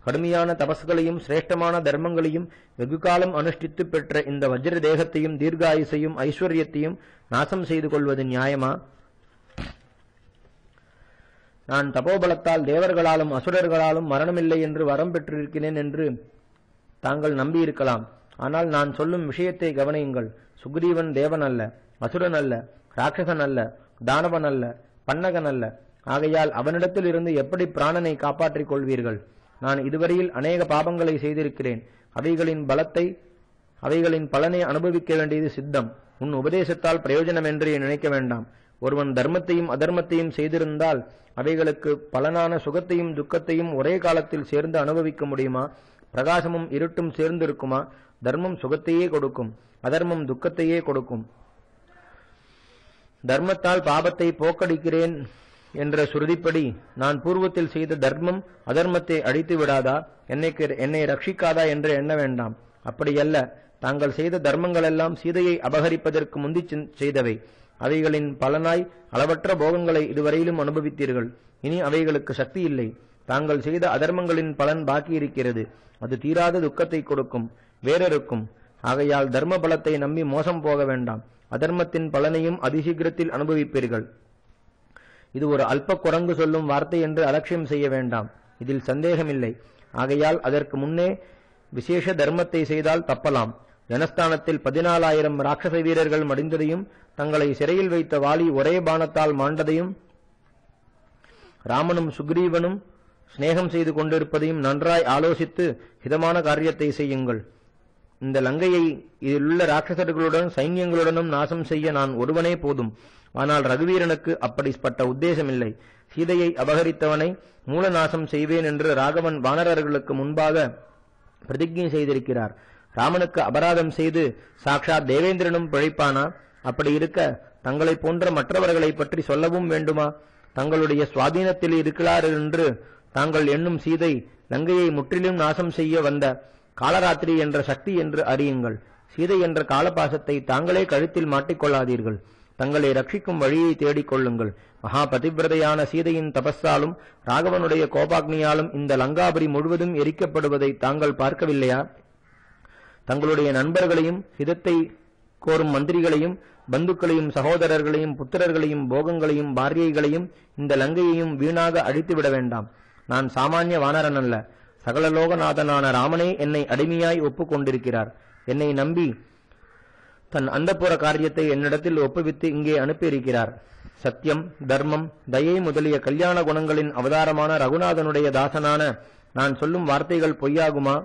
கடுமையான தபஸ்களையும் சிரேஷ்டமான தர்மங்களையும் வெகுகாலம் அனுஷ்டித்து பெற்ற இந்த வஜ்ர தேகத்தையும் தீர்காயுசையும் ஐஸ்வர்யத்தையும் நாசம் செய்து கொள்வது நியாயமா? நான் தபோபலத்தால் தேவர்களாலும் அசுரர்களாலும் மரணமில்லை என்று வரம் பெற்றிருக்கிறேன் என்று தாங்கள் நம்பியிருக்கலாம். ஆனால் நான் சொல்லும் விஷயத்தை கவனியுங்கள். சுக்ரீவன் தேவன் அல்ல, அசுரன் அல்ல, ராட்சசன் அல்ல, தானவன் அல்ல, பன்னகன் அல்ல. ஆகையால் அவனிடத்தில் இருந்து எப்படி பிராணனை காப்பாற்றிக் கொள்வீர்கள்? நான் இதுவரையில் அநேக பாபங்களை செய்திருக்கிறேன். அவைகளின் பலனை அனுபவிக்க வேண்டியது சித்தம். உன் உபதேசத்தால் பிரயோஜனம் என்று நினைக்க வேண்டாம். ஒருவன் தர்மத்தையும் அதர்மத்தையும் செய்திருந்தால் அவைகளுக்கு பலனான சுகத்தையும் துக்கத்தையும் ஒரே காலத்தில் சேர்ந்து அனுபவிக்க முடியுமா? பிரகாசமும் இருட்டும் சேர்ந்து இருக்குமா? தர்மம் சுகத்தையே கொடுக்கும், அதர்மம் துக்கத்தையே கொடுக்கும். தர்மத்தால் பாபத்தை போக்கடிக்கிறேன் என்ற சுருதிப்படி நான் பூர்வத்தில் செய்த தர்மம் அதர்மத்தை அழித்து விடாதா? என்னை ரட்சிக்காதா என்று எண்ண வேண்டாம். அப்படியல்ல. தாங்கள் செய்த தர்மங்களெல்லாம் சீதையை அபகரிப்பதற்கு முந்தி செய்தவை. அவைகளின் பலனாய் அளவற்ற போகங்களை இதுவரையிலும் அனுபவித்தீர்கள். இனி அவைகளுக்கு சக்தி இல்லை. தாங்கள் செய்த அதர்மங்களின் பலன் பாக்கி இருக்கிறது. அது தீராத துக்கத்தை கொடுக்கும், வேறொருக்கும். ஆகையால் தர்ம பலத்தை நம்பி மோசம் போக வேண்டாம். அதர்மத்தின் பலனையும் அதிசீக்கிரத்தில் அனுபவிப்பீர்கள். இது ஒரு அல்ப குரங்கு சொல்லும் வார்த்தை என்று அலட்சியம் செய்ய வேண்டாம். இதில் சந்தேகமில்லை. ஆகையால் அதற்கு முன்னே விசேஷ தர்மத்தை செய்தால் தப்பலாம். ஜனஸ்தானத்தில் 14,000 ராட்சச வீரர்கள் மடிந்ததையும் தங்களை சிறையில் வைத்த வாலி ஒரே பானத்தால் மாண்டதையும் ராமனும் சுக்ரீவனும் சிநேகம் செய்து கொண்டிருப்பதையும் நன்றாய் ஆலோசித்து ஹிதமான காரியத்தை செய்யுங்கள். இந்த லங்கையை இதிலுள்ள ராட்சசர்களுடன் சைன்யங்களுடனும் நாசம் செய்ய நான் ஒருவனே போதும். ஆனால் ரகுவீரனுக்கு அப்படிப்பட்ட உத்தேசமில்லை. சீதையை அபகரித்தவனை மூல நாசம் செய்வேன் என்று ராகவன் வானரர்களுக்கு முன்பாக பிரதிஜை செய்திருக்கிறார். ராமனுக்கு அபராதம் செய்து சாக்ஷாத் தேவேந்திரனும் பிழைப்பானா? அப்படி இருக்க தங்களை போன்ற மற்றவர்களை பற்றி சொல்லவும் வேண்டுமா? தங்களுடைய சுவாதீனத்தில் இருக்கிறார் என்று தாங்கள் எண்ணும் சீதை லங்கையை முற்றிலும் நாசம் செய்ய வந்த காலராத்திரி என்ற சக்தி என்று அறியுங்கள். சீதை என்ற காலபாசத்தை தாங்களே கழுத்தில் மாட்டிக்கொள்ளாதீர்கள். தங்களை ரட்சிக்கும் வழியை தேடிக் கொள்ளுங்கள். மகா பதிவிரதையான சீதையின் தபஸாலும் ராகவனுடைய கோபாக்னியாலும் இந்த லங்காபுரி முழுவதும் எரிக்கப்படுவதை தாங்கள் பார்க்கவில்லையா? தங்களுடைய நண்பர்களையும் ஹிதத்தை கோரும் மந்திரிகளையும் பந்துக்களையும் சகோதரர்களையும் புத்திரர்களையும் போகங்களையும் பாரியைகளையும் இந்த லங்கையையும் வீணாக அழித்துவிட வேண்டாம். நான் சாமானிய வானரன் அல்ல. சகலலோகநாதனான ராமனே என்னை அடிமையாய் ஒப்புக்கொண்டிருக்கிறார். என்னை நம்பி தன் அந்தப்புற காரியத்தை என்னிடத்தில் ஒப்புவித்து இங்கே அனுப்பியிருக்கிறார். சத்தியம், தர்மம், தயை முதலிய கல்யாண குணங்களின் அவதாரமான ரகுநாதனுடைய தாசனான நான் சொல்லும் வார்த்தைகள் பொய்யாகுமா?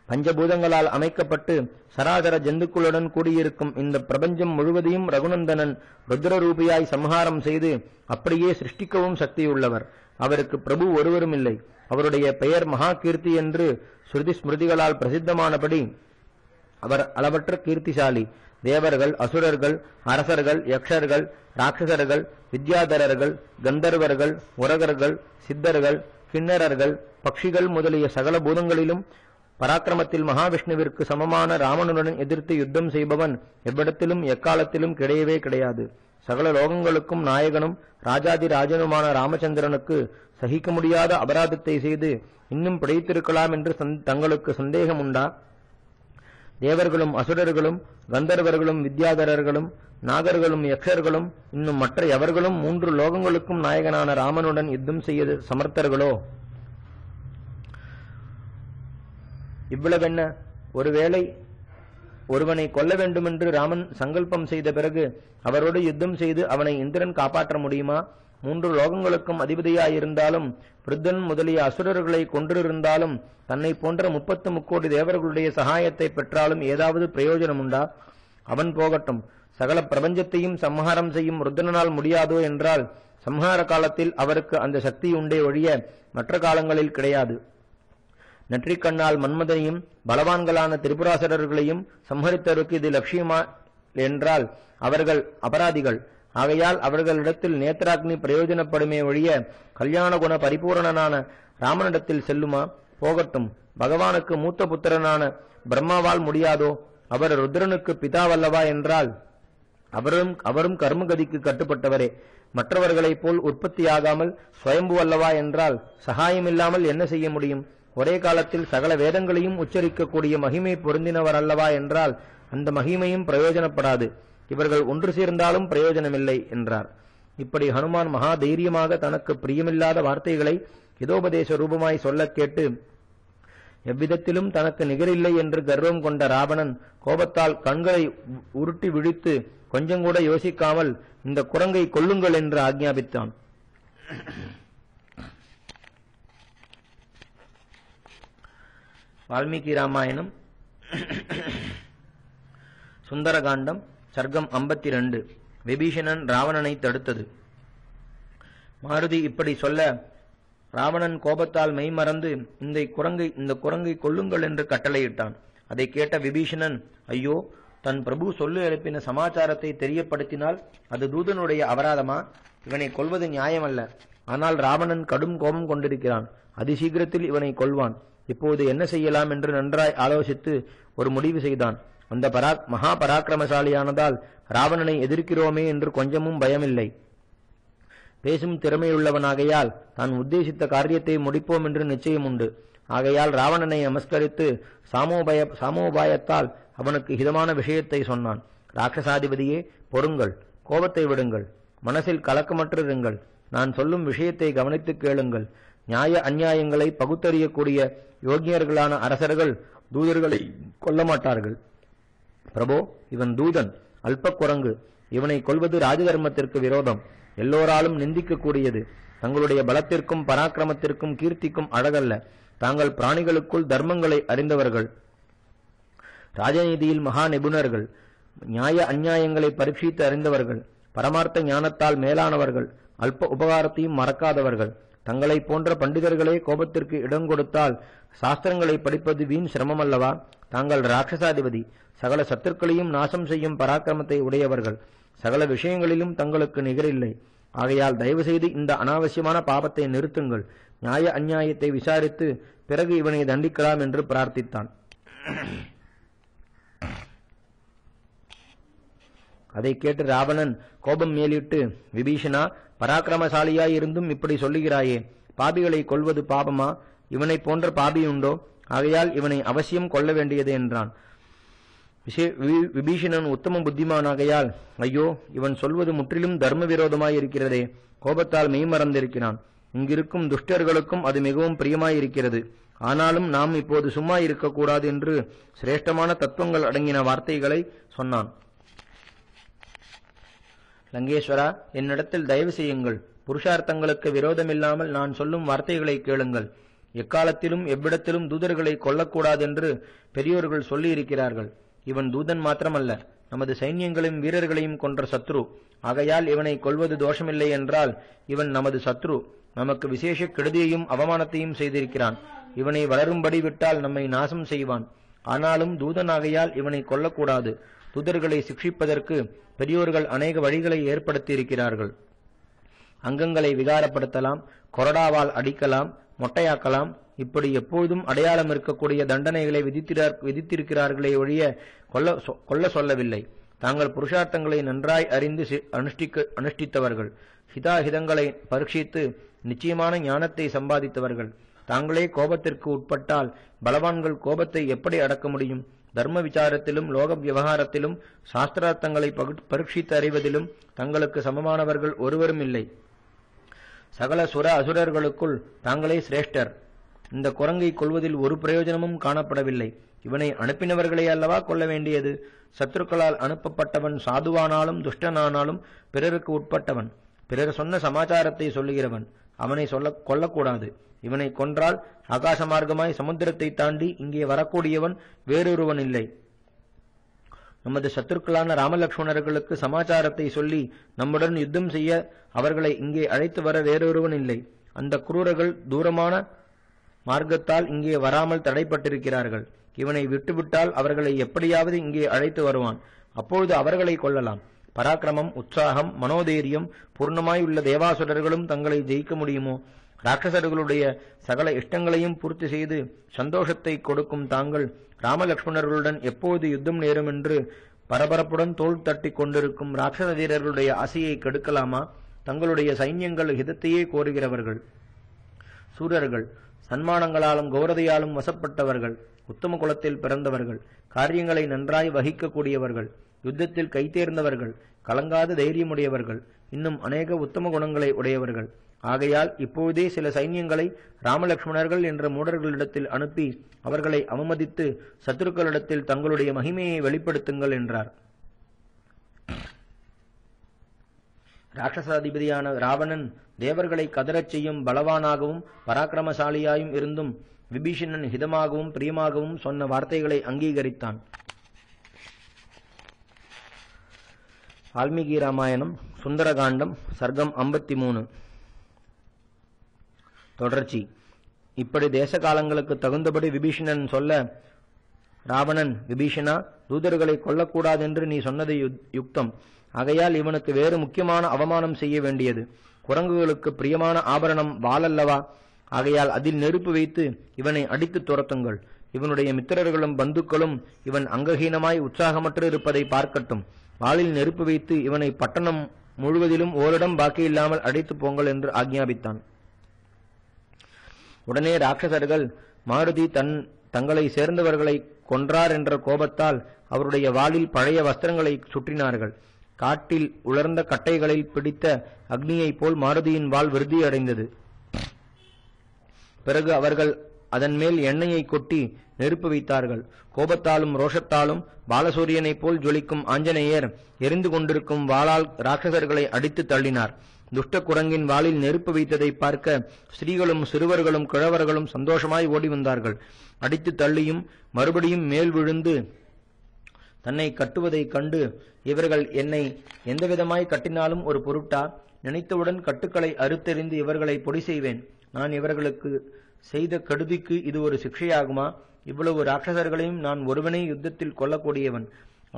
பஞ்சபூதங்களால் அமைக்கப்பட்டு சராசர ஜந்துக்களுடன் கூடியிருக்கும் இந்த பிரபஞ்சம் முழுவதையும் ரகுநந்தனன் ருத்ரரூபியாய் சம்ஹாரம் செய்து அப்படியே சிருஷ்டிக்கவும் சக்தியுள்ளவர். அவருக்கு பிரபு ஒருவரும் இல்லை. அவருடைய பெயர் மகா கீர்த்தி என்று ஸ்ருதி ஸ்மிருதிகளால் பிரசித்தமானபடி அவர் அளவற்ற கீர்த்திசாலி. தேவர்கள், அசுரர்கள், அரசர்கள், யக்ஷர்கள், ராட்சசர்கள், வித்யாதரர்கள், கந்தர்வர்கள், உரகர்கள், சித்தர்கள், கிண்ணறர்கள், பட்சிகள் முதலிய சகல பூதங்களிலும் பராக்கிரமத்தில் மகாவிஷ்ணுவிற்கு சமமான ராவணனுடன் எதிர்த்து யுத்தம் செய்பவன் எவ்விடத்திலும் எக்காலத்திலும் கிடையவே கிடையாது. சகல லோகங்களுக்கும் நாயகனும் ராஜாதி ராஜனுமான ராமச்சந்திரனுக்கு சகிக்க முடியாத அபராதத்தை செய்து இன்னும் பிழைத்திருக்கலாம் என்று தங்களுக்கு சந்தேகம் உண்டா? தேவர்களும் அசுரர்களும் கந்தர்வர்களும் வித்யாதரர்களும் நாகர்களும் யக்ஷர்களும் இன்னும் மற்ற எவர்களும் 3 லோகங்களுக்கும் நாயகனான ராமனுடன் யுத்தம் செய்ய சமர்த்தர்களோ? இவ்வளவென்ன, ஒருவேளை ஒருவனை கொல்ல வேண்டுமென்று ராமன் சங்கல்பம் செய்த பிறகு அவரோடு யுத்தம் செய்து அவனை இந்திரன் காப்பாற்ற முடியுமா? 3 லோகங்களுக்கும் அதிபதியாயிருந்தாலும் விருத்தன் முதலிய அசுரர்களை கொன்றிருந்தாலும் தன்னை போன்ற 30 கோடி தேவர்களுடைய சகாயத்தை பெற்றாலும் ஏதாவது பிரயோஜனம் உண்டா? அவன் போகட்டும், சகல பிரபஞ்சத்தையும் சம்ஹாரம் செய்யும் ருத்ரனால் முடியாதோ என்றால் சம்ஹார காலத்தில் அவருக்கு அந்த சக்தி உண்டே ஒழிய மற்ற காலங்களில் கிடையாது. நெற்றிக்கண்ணால் மன்மதனையும் பலவான்களான திரிபுராசுரர்களையும் சம்ஹரித்தருக்கு இது லட்சியமா என்றால் அவர்கள் அபராதிகள். ஆகையால் அவர்களிடத்தில் நேத்ராக்னி பிரயோஜனப்படுமே ஒழிய கல்யாண குண பரிபூரணனான ராமனிடத்தில் செல்லுமா? போகட்டும், பகவானுக்கு மூத்த புத்திரனான பிரம்மாவால் முடியாதோ? அவர் ருத்ரனுக்கு பிதாவல்லவா என்றால் அவரும் கர்மகதிக்கு கட்டுப்பட்டவரே. மற்றவர்களைப் போல் உற்பத்தியாகாமல் சுயம்பு அல்லவா என்றால் சகாயமில்லாமல் என்ன செய்ய முடியும்? ஒரே காலத்தில் சகல வேதங்களையும் உச்சரிக்கக்கூடிய மகிமை பொருந்தினவர் அல்லவா என்றால் அந்த மகிமையும் பிரயோஜனப்படாது. இவர்கள் ஒன்று சேர்ந்தாலும் பிரயோஜனமில்லை என்றார். இப்படி ஹனுமான் மகா தைரியமாக தனக்கு பிரியமில்லாத வார்த்தைகளை ஹிதோபதேச ரூபமாய் சொல்ல கேட்டு எவ்விதத்திலும் தனக்கு நிகரில்லை என்று கர்வம் கொண்ட ராவணன் கோபத்தால் கண்களை உருட்டி விழித்து கொஞ்சங்கூட யோசிக்காமல் இந்த குரங்கை கொல்லுங்கள் என்று ஆக்ஞாபித்தான். வால்மீகி ராமாயணம் சுந்தரகாண்டம் சர்க்கம் 52. விபீஷணன் ராவணனை தடுத்தது. மாருதி இப்படி சொல்ல ராவணன் கோபத்தால் மெய்மறந்து இந்த குரங்கை கொல்லுங்கள் என்று கட்டளையிட்டான். அதை கேட்ட விபீஷணன், ஐயோ, தன் பிரபு சொல்லு எழுப்பின சமாச்சாரத்தை தெரியப்படுத்தினால் அது தூதனுடைய அபராதமா? இவனை கொல்வது நியாயமல்ல. ஆனால் ராவணன் கடும் கோபம் கொண்டிருக்கிறான். அதிசீக்கிரத்தில் இவனை கொல்வான். இப்போது என்ன செய்யலாம் என்று நன்றாய் ஆலோசித்து ஒரு முடிவு செய்தான். அந்த மகா பராக்கிரமசாலியானதால் ராவணனை எதிர்க்கிறோமே என்று கொஞ்சமும் பயமில்லை. பேசும் திறமையுள்ளவனாகையால் தான் உத்தேசித்த காரியத்தை முடிப்போம் என்று நிச்சயம் உண்டு. ஆகையால் ராவணனை நமஸ்கரித்து சாமோபாயத்தால் அவனுக்கு ஹிதமான விஷயத்தை சொன்னான். ராட்சசாதிபதியே, பொறுங்கள், கோபத்தை விடுங்கள், மனசில் கலக்கமற்றிருங்கள். நான் சொல்லும் விஷயத்தை கவனித்து கேளுங்கள். நியாய அந்நியாயங்களை பகுத்தறியக்கூடிய யோகியர்களான அரசர்கள் தூதர்களை கொல்ல மாட்டார்கள். பிரபோ, இவன் தூதன், அல்ப குரங்கு. இவனை கொல்வது ராஜதர்மத்திற்கு விரோதம், எல்லோராலும் நிந்திக்கக்கூடியது. தங்களுடைய பலத்திற்கும் பராக்கிரமத்திற்கும் கீர்த்திக்கும் அழகல்ல. தாங்கள் பிராணிகளுக்குள் தர்மங்களை அறிந்தவர்கள், ராஜநீதியில் மகா நிபுணர்கள், நியாய அந்நியாயங்களை பரீட்சித்து அறிந்தவர்கள், பரமார்த்த ஞானத்தால் மேலானவர்கள், அல்ப உபகாரத்தையும் மறக்காதவர்கள். தங்களை போன்ற பண்டிதர்களே கோபத்திற்கு இடம் கொடுத்தால் சாஸ்திரங்களை படிப்பது வீண் சிரமமல்லவா? தாங்கள் ராட்சசாதிபதி, சகல சத்துருக்களையும் நாசம் செய்யும் பராக்கிரமத்தை உடையவர்கள், சகல விஷயங்களிலும் தங்களுக்கு நிகரில்லை. ஆகையால் தயவு செய்து இந்த அனாவசியமான பாபத்தை நிறுத்துங்கள். நியாய அந்நியாயத்தை விசாரித்து பிறகு இவனை தண்டிக்கலாம் என்று பிரார்த்தித்தான். அதை கேட்டு ராவணன் கோபம் மேலிட்டு, விபீஷணா, பராக்கிரமசாலியாயிருந்தும் இப்படி சொல்லுகிறாயே, பாபிகளை கொல்வது பாபமா? இவனை போன்ற பாபி உண்டோ? ஆகையால் இவனை அவசியம் கொல்ல வேண்டியது என்றான். விபீஷணன் உத்தம புத்திமானாகையால், ஐயோ, இவன் சொல்வது முற்றிலும் தர்ம விரோதமாயிருக்கிறதே. கோபத்தால் மெய்மறந்திருக்கிறான். இங்கிருக்கும் துஷ்டர்களுக்கும் அது மிகவும் பிரியமாயிருக்கிறது. ஆனாலும் நாம் இப்போது சும்மா இருக்கக்கூடாது என்று சிரேஷ்டமான தத்துவங்கள் அடங்கின வார்த்தைகளை சொன்னான். லங்கேஸ்வரா, என்னிடத்தில் தயவு செய்யுங்கள். புருஷார்த்தங்களுக்கு விரோதமில்லாமல் நான் சொல்லும் வார்த்தைகளை கேளுங்கள். எக்காலத்திலும் எவ்விடத்திலும் தூதர்களை கொல்லக்கூடாதென்று பெரியோர்கள் சொல்லி இருக்கிறார்கள். இவன் தூதன் மாத்திரமல்ல, நமது சைன்யங்களையும் வீரர்களையும் கொன்ற சத்ரு. ஆகையால் இவனை கொல்வது தோஷமில்லை என்றால் இவன் நமது சத்ரு, நமக்கு விசேஷ கெடுதியையும் அவமானத்தையும் செய்திருக்கிறான். இவனை வளரும்படி விட்டால் நம்மை நாசம் செய்வான். ஆனாலும் தூதனாகையால் இவனை கொல்லக்கூடாது. தூதர்களை சிக்ஷிப்பதற்கு பெரியோர்கள் அநேக வழிகளை ஏற்படுத்தி இருக்கிறார்கள். அங்கங்களை விகாரப்படுத்தலாம், கொரடாவால் அடிக்கலாம், மொட்டையாக்கலாம். இப்படி எப்பொழுதும் அடையாளம் இருக்கக்கூடிய தண்டனைகளை விதித்திருக்கிறார்களே ஒழிய கொல்ல சொல்லவில்லை. தாங்கள் புருஷார்த்தங்களை நன்றாய் அறிந்து அனுஷ்டித்தவர்கள், ஹிதாஹிதங்களை பரீட்சித்து நிச்சயமான ஞானத்தை சம்பாதித்தவர்கள். தாங்களே கோபத்திற்கு உட்பட்டால் பலவான்கள் கோபத்தை எப்படி அடக்க முடியும்? தர்ம விசாரத்திலும் லோக விவகாரத்திலும் சாஸ்திரார்த்தங்களை பரீட்சித்து அறிவதிலும் தங்களுக்கு சமமானவர்கள் ஒருவரும் இல்லை. சகல சுர அசுரர்களுக்குள் தாங்களே சிரேஷ்டர். இந்த குரங்கை கொள்வதில் ஒரு பிரயோஜனமும் காணப்படவில்லை. இவனை அனுப்பினவர்களே அல்லவா கொள்ள வேண்டியது. சத்துருக்களால் அனுப்பப்பட்டவன் சாதுவானாலும் துஷ்டனானாலும் பிறருக்கு உட்பட்டவன், பிறர் சொன்ன சமாச்சாரத்தை சொல்லுகிறவன். அவனை கொல்லக்கூடாது. இவனை கொன்றால் ஆகாச மார்க்கமாய் சமுத்திரத்தை தாண்டி இங்கே வரக்கூடியவன் வேறொருவன் இல்லை. நமது சத்துருக்களான ராமலட்சுமணர்களுக்கு சமாச்சாரத்தை சொல்லி நம்முடன் யுத்தம் செய்ய அவர்களை இங்கே அழைத்து வர வேறொருவன் இல்லை. அந்த குரூரர்கள் தூரமான மார்க்கத்தால் இங்கே வராமல் தடைப்பட்டிருக்கிறார்கள். இவனை விட்டுவிட்டால் அவர்களை எப்படியாவது இங்கே அழைத்து வருவான். அப்பொழுது அவர்களை கொள்ளலாம். பராக்கிரமம், உற்சாகம், மனோதைரியம் பூர்ணமாய் உள்ள தேவாசுரர்களும் தங்களை ஜெயிக்க முடியுமோ? ராட்சசர்களுடைய சகல இஷ்டங்களையும் பூர்த்தி செய்து சந்தோஷத்தை கொடுக்கும் தாங்கள் ராமலட்சுமணர்களுடன் எப்போது யுத்தம் நேரும் என்று பரபரப்புடன் தோள் தட்டி கொண்டிருக்கும் ராட்சச வீரர்களுடைய ஆசையை கெடுக்கலாமா? தங்களுடைய சைன்யங்கள் ஹிதத்தையே கோருகிறவர்கள். சூரர்கள் சன்மானங்களாலும் கௌரதையாலும் வசப்பட்டவர்கள், உத்தம குலத்தில் பிறந்தவர்கள், காரியங்களை நன்றாய் வகிக்கக்கூடியவர்கள், யுத்தத்தில் கைதேர்ந்தவர்கள், கலங்காத தைரியமுடையவர்கள், இன்னும் அநேக உத்தம குணங்களை உடையவர்கள். ஆகையால் இப்போதே சில சைன்யங்களை ராமலட்சுமணர்கள் என்ற மூடர்களிடத்தில் அனுப்பி அவர்களை அவமதித்து சத்துருக்களிடத்தில் தங்களுடைய மகிமையை வெளிப்படுத்துங்கள் என்றார். ராட்சசாதிபதியான ராவணன் தேவர்களை கதறச் செய்யும் பலவானாகவும் பராக்கிரமசாலியாயும் இருந்தும் விபீஷணன் ஹிதமாகவும் பிரியமாகவும் சொன்ன வார்த்தைகளை அங்கீகரித்தான். வால்மீகி ராமாயணம் சுந்தரகாண்டம் சர்க்கம் 53 தொடர்ச்சி. இப்படி தேச காலங்களுக்கு தகுந்தபடி விபீஷணன் சொல்ல ராவணன், விபீஷணா, தூதர்களை கொல்லக்கூடாதென்று நீ சொன்னது யுக்தம். ஆகையால் இவனுக்கு வேறு முக்கியமான அவமானம் செய்ய வேண்டியது. குரங்குகளுக்கு பிரியமான ஆபரணம் வாளல்லவா? ஆகையால் அதில் நெருப்பு வைத்து இவனை அடித்து துரத்துங்கள். இவனுடைய மித்திரர்களும் பந்துக்களும் இவன் அங்கஹீனமாய் உற்சாகமற்று இருப்பதை பார்க்கட்டும். வாளில் நெருப்பு வைத்து இவனை பட்டணம் முழுவதிலும் ஓரிடம் பாக்கியில்லாமல் அடித்து போங்கள் என்று ஆக்ஞாபித்தான். உடனே ராட்சசர்கள் மாருதி தங்களை சேர்ந்தவர்களை கொன்றார் என்ற கோபத்தால் அவருடைய வாளில் பழைய வஸ்திரங்களை சுற்றினார்கள். காட்டில் உலர்ந்த கட்டைகளில் பிடித்த அக்னியைப் போல் மாருதியின் வாள் விருத்தியடைந்தது. பிறகு அவர்கள் அதன் மேல் எண்ணெயை கொட்டி நெருப்பு வைத்தார்கள். கோபத்தாலும் ரோஷத்தாலும் பாலசூரியனைப் போல் ஜொலிக்கும் ஆஞ்சநேயர் எரிந்து கொண்டிருக்கும் வாளால் ராட்சசர்களை அடித்து தள்ளினார். துஷ்ட குரங்கின் வாளில் நெருப்பு வைத்ததை பார்க்க ஸ்திரீகளும் சிறுவர்களும் கிழவர்களும் சந்தோஷமாய் ஓடி வந்தார்கள். அடித்து தள்ளியும் மறுபடியும் மேல் விழுந்து தன்னை கட்டுவதைக் கண்டு, இவர்கள் என்னை எந்தவிதமாய் கட்டினாலும் ஒரு பொருட்டா? நினைத்தவுடன் கட்டுக்களை அறுத்தெறிந்து இவர்களை பொடி செய்வேன். நான் இவர்களுக்கு செய்த கெடுதிக்கு இது ஒரு சிக்ஷையாகுமா? இவ்வளவு ராட்சசர்களையும் நான் ஒருவனே யுத்தத்தில் கொல்லக்கூடியவன்.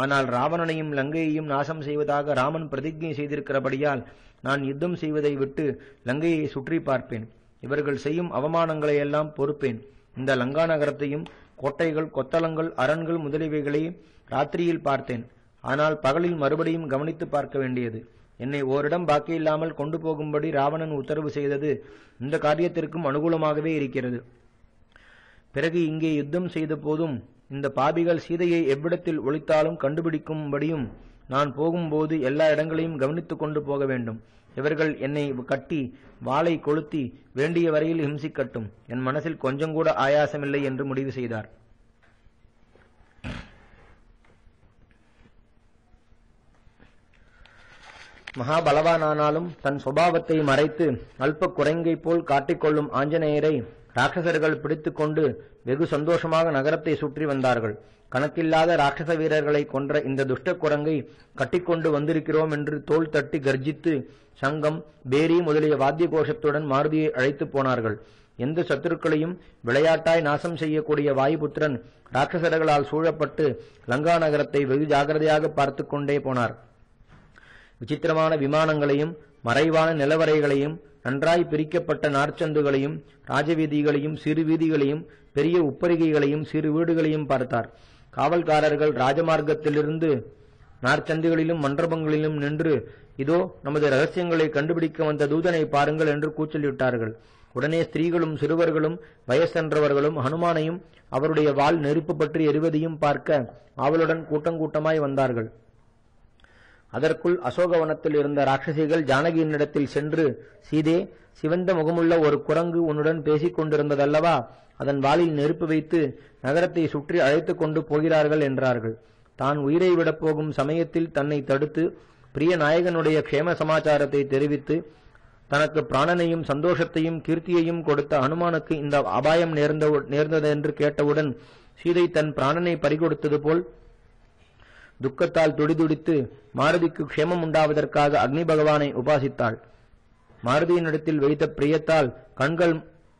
ஆனால் ராவணனையும் லங்கையையும் நாசம் செய்வதாக ராமன் பிரதிஜை செய்திருக்கிறபடியால் நான் யுத்தம் செய்வதை விட்டு லங்கையை சுற்றி பார்ப்பேன். இவர்கள் செய்யும் அவமானங்களையெல்லாம் பொறுப்பேன். இந்த லங்கா நகரத்தையும் கோட்டைகள், கொத்தளங்கள், அரண்கள் முதலியவைகளை ராத்திரியில் பார்த்தேன். ஆனால் பகலில் மறுபடியும் கவனித்து பார்க்க வேண்டியது. என்னை ஓரிடம் பாக்கியில்லாமல் கொண்டு போகும்படி ராவணன் உத்தரவு செய்தது இந்த காரியத்திற்கும் அனுகூலமாகவே இருக்கிறது. பிறகு இங்கே யுத்தம் செய்த போதும் இந்த பாபிகள் சீதையை எவ்விடத்தில் ஒளித்தாலும் கண்டுபிடிக்கும்படியும் நான் போகும்போது எல்லா இடங்களையும் கவனித்துக் கொண்டு போக வேண்டும். இவர்கள் என்னை கட்டி வாளை கொளுத்தி வேண்டிய வரையில் ஹிம்சிக்கட்டும். என் மனசில் கொஞ்சம் கூட ஆயாசமில்லை என்று முடிவு செய்தார். மகாபலவானானாலும் தன் சுபாவத்தை மறைத்து அல்ப குரங்கை போல் காட்டிக்கொள்ளும் ஆஞ்சநேயரை ராட்சசர்கள் பிடித்துக்கொண்டு வெகு சந்தோஷமாக நகரத்தை சுற்றி வந்தார்கள். கணக்கில்லாத ராட்சச வீரர்களை கொன்ற இந்த துஷ்ட குரங்கை கட்டிக்கொண்டு வந்திருக்கிறோம் என்று தோள் தட்டி கர்ஜித்து சங்கம், பேரி முதலிய வாத்திய கோஷத்துடன் மாருதியை அழைத்து போனார்கள். எந்த சத்துருக்களையும் விளையாட்டாய் நாசம் செய்யக்கூடிய வாயுபுத்திரன் ராட்சசர்களால் சூழப்பட்டு லங்கா நகரத்தை வெகு ஜாகிரதையாக பார்த்து கொண்டே போனார். விசித்திரமான விமானங்களையும் மறைவான நிலவரைகளையும் நன்றாய் பிரிக்கப்பட்ட நார்ச்சந்துகளையும் ராஜவீதிகளையும் சிறு வீதிகளையும் பெரிய உப்பரிகைகளையும் சிறு வீடுகளையும் பார்த்தார். காவல்காரர்கள் ராஜமார்க்கத்திலிருந்து நார்ச்சந்துகளிலும் மண்டபங்களிலும் நின்று, இதோ நமது ரகசியங்களை கண்டுபிடிக்க வந்த தூதனை பாருங்கள் என்று கூச்சலிட்டார்கள். உடனே ஸ்திரீகளும் சிறுவர்களும் வயசென்றவர்களும் ஹனுமானையும் அவருடைய வாள் நெருப்பு பற்றி எரிவதையும் பார்க்க ஆவலுடன் கூட்டங்கூட்டமாய் வந்தார்கள். அதற்குள் அசோகவனத்தில் இருந்த ராட்சசிகள் ஜானகியினிடத்தில் சென்று, சீதே, சிவந்த முகமுள்ள ஒரு குரங்கு உன்னுடன் பேசிக் கொண்டிருந்ததல்லவா, அதன் வாளில் நெருப்பு வைத்து நகரத்தை சுற்றி அழைத்து கொண்டு போகிறார்கள் என்றார்கள். தான் உயிரை விடப் போகும் சமயத்தில் தன்னை தடுத்து பிரிய நாயகனுடைய க்ஷேம சமாச்சாரத்தை தெரிவித்து தனக்கு பிராணனையும் சந்தோஷத்தையும் கீர்த்தியையும் கொடுத்த ஹனுமானுக்கு இந்த அபாயம் நேர்ந்ததென்று கேட்டவுடன் சீதை தன் பிராணனை பறிகொடுத்தது போல் துக்கத்தால் துடிதுடித்து மாருதிக்கு க்ஷேமம் உண்டாவதற்காக அக்னி பகவானை உபாசித்தாள். மாருதியினிடத்தில் வைத்த பிரியத்தால் கண்கள்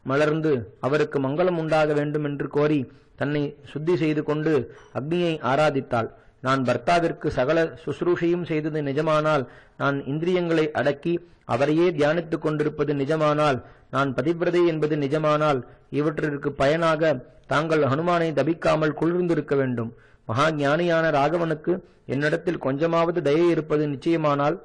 மலர்ந்து அவருக்கு மங்களம் உண்டாக வேண்டும் என்று கோரி தன்னை சுத்தி செய்து கொண்டு அக்னியை ஆராதித்தாள். நான் பர்த்தாவிற்கு சகல சுசுரூஷையும் செய்தது நிஜமானால், நான் இந்திரியங்களை அடக்கி அவரையே தியானித்துக் கொண்டிருப்பது நிஜமானால், நான் பதிவிரதை என்பது நிஜமானால், இவற்றிற்கு பயனாக தாங்கள் ஹனுமானை தபிக்காமல் குளிர்ந்திருக்க வேண்டும். மகா ஞானியான ராகவனுக்கு என்னிடத்தில் கொஞ்சமாவது தயை இருப்பது நிச்சயமானால்,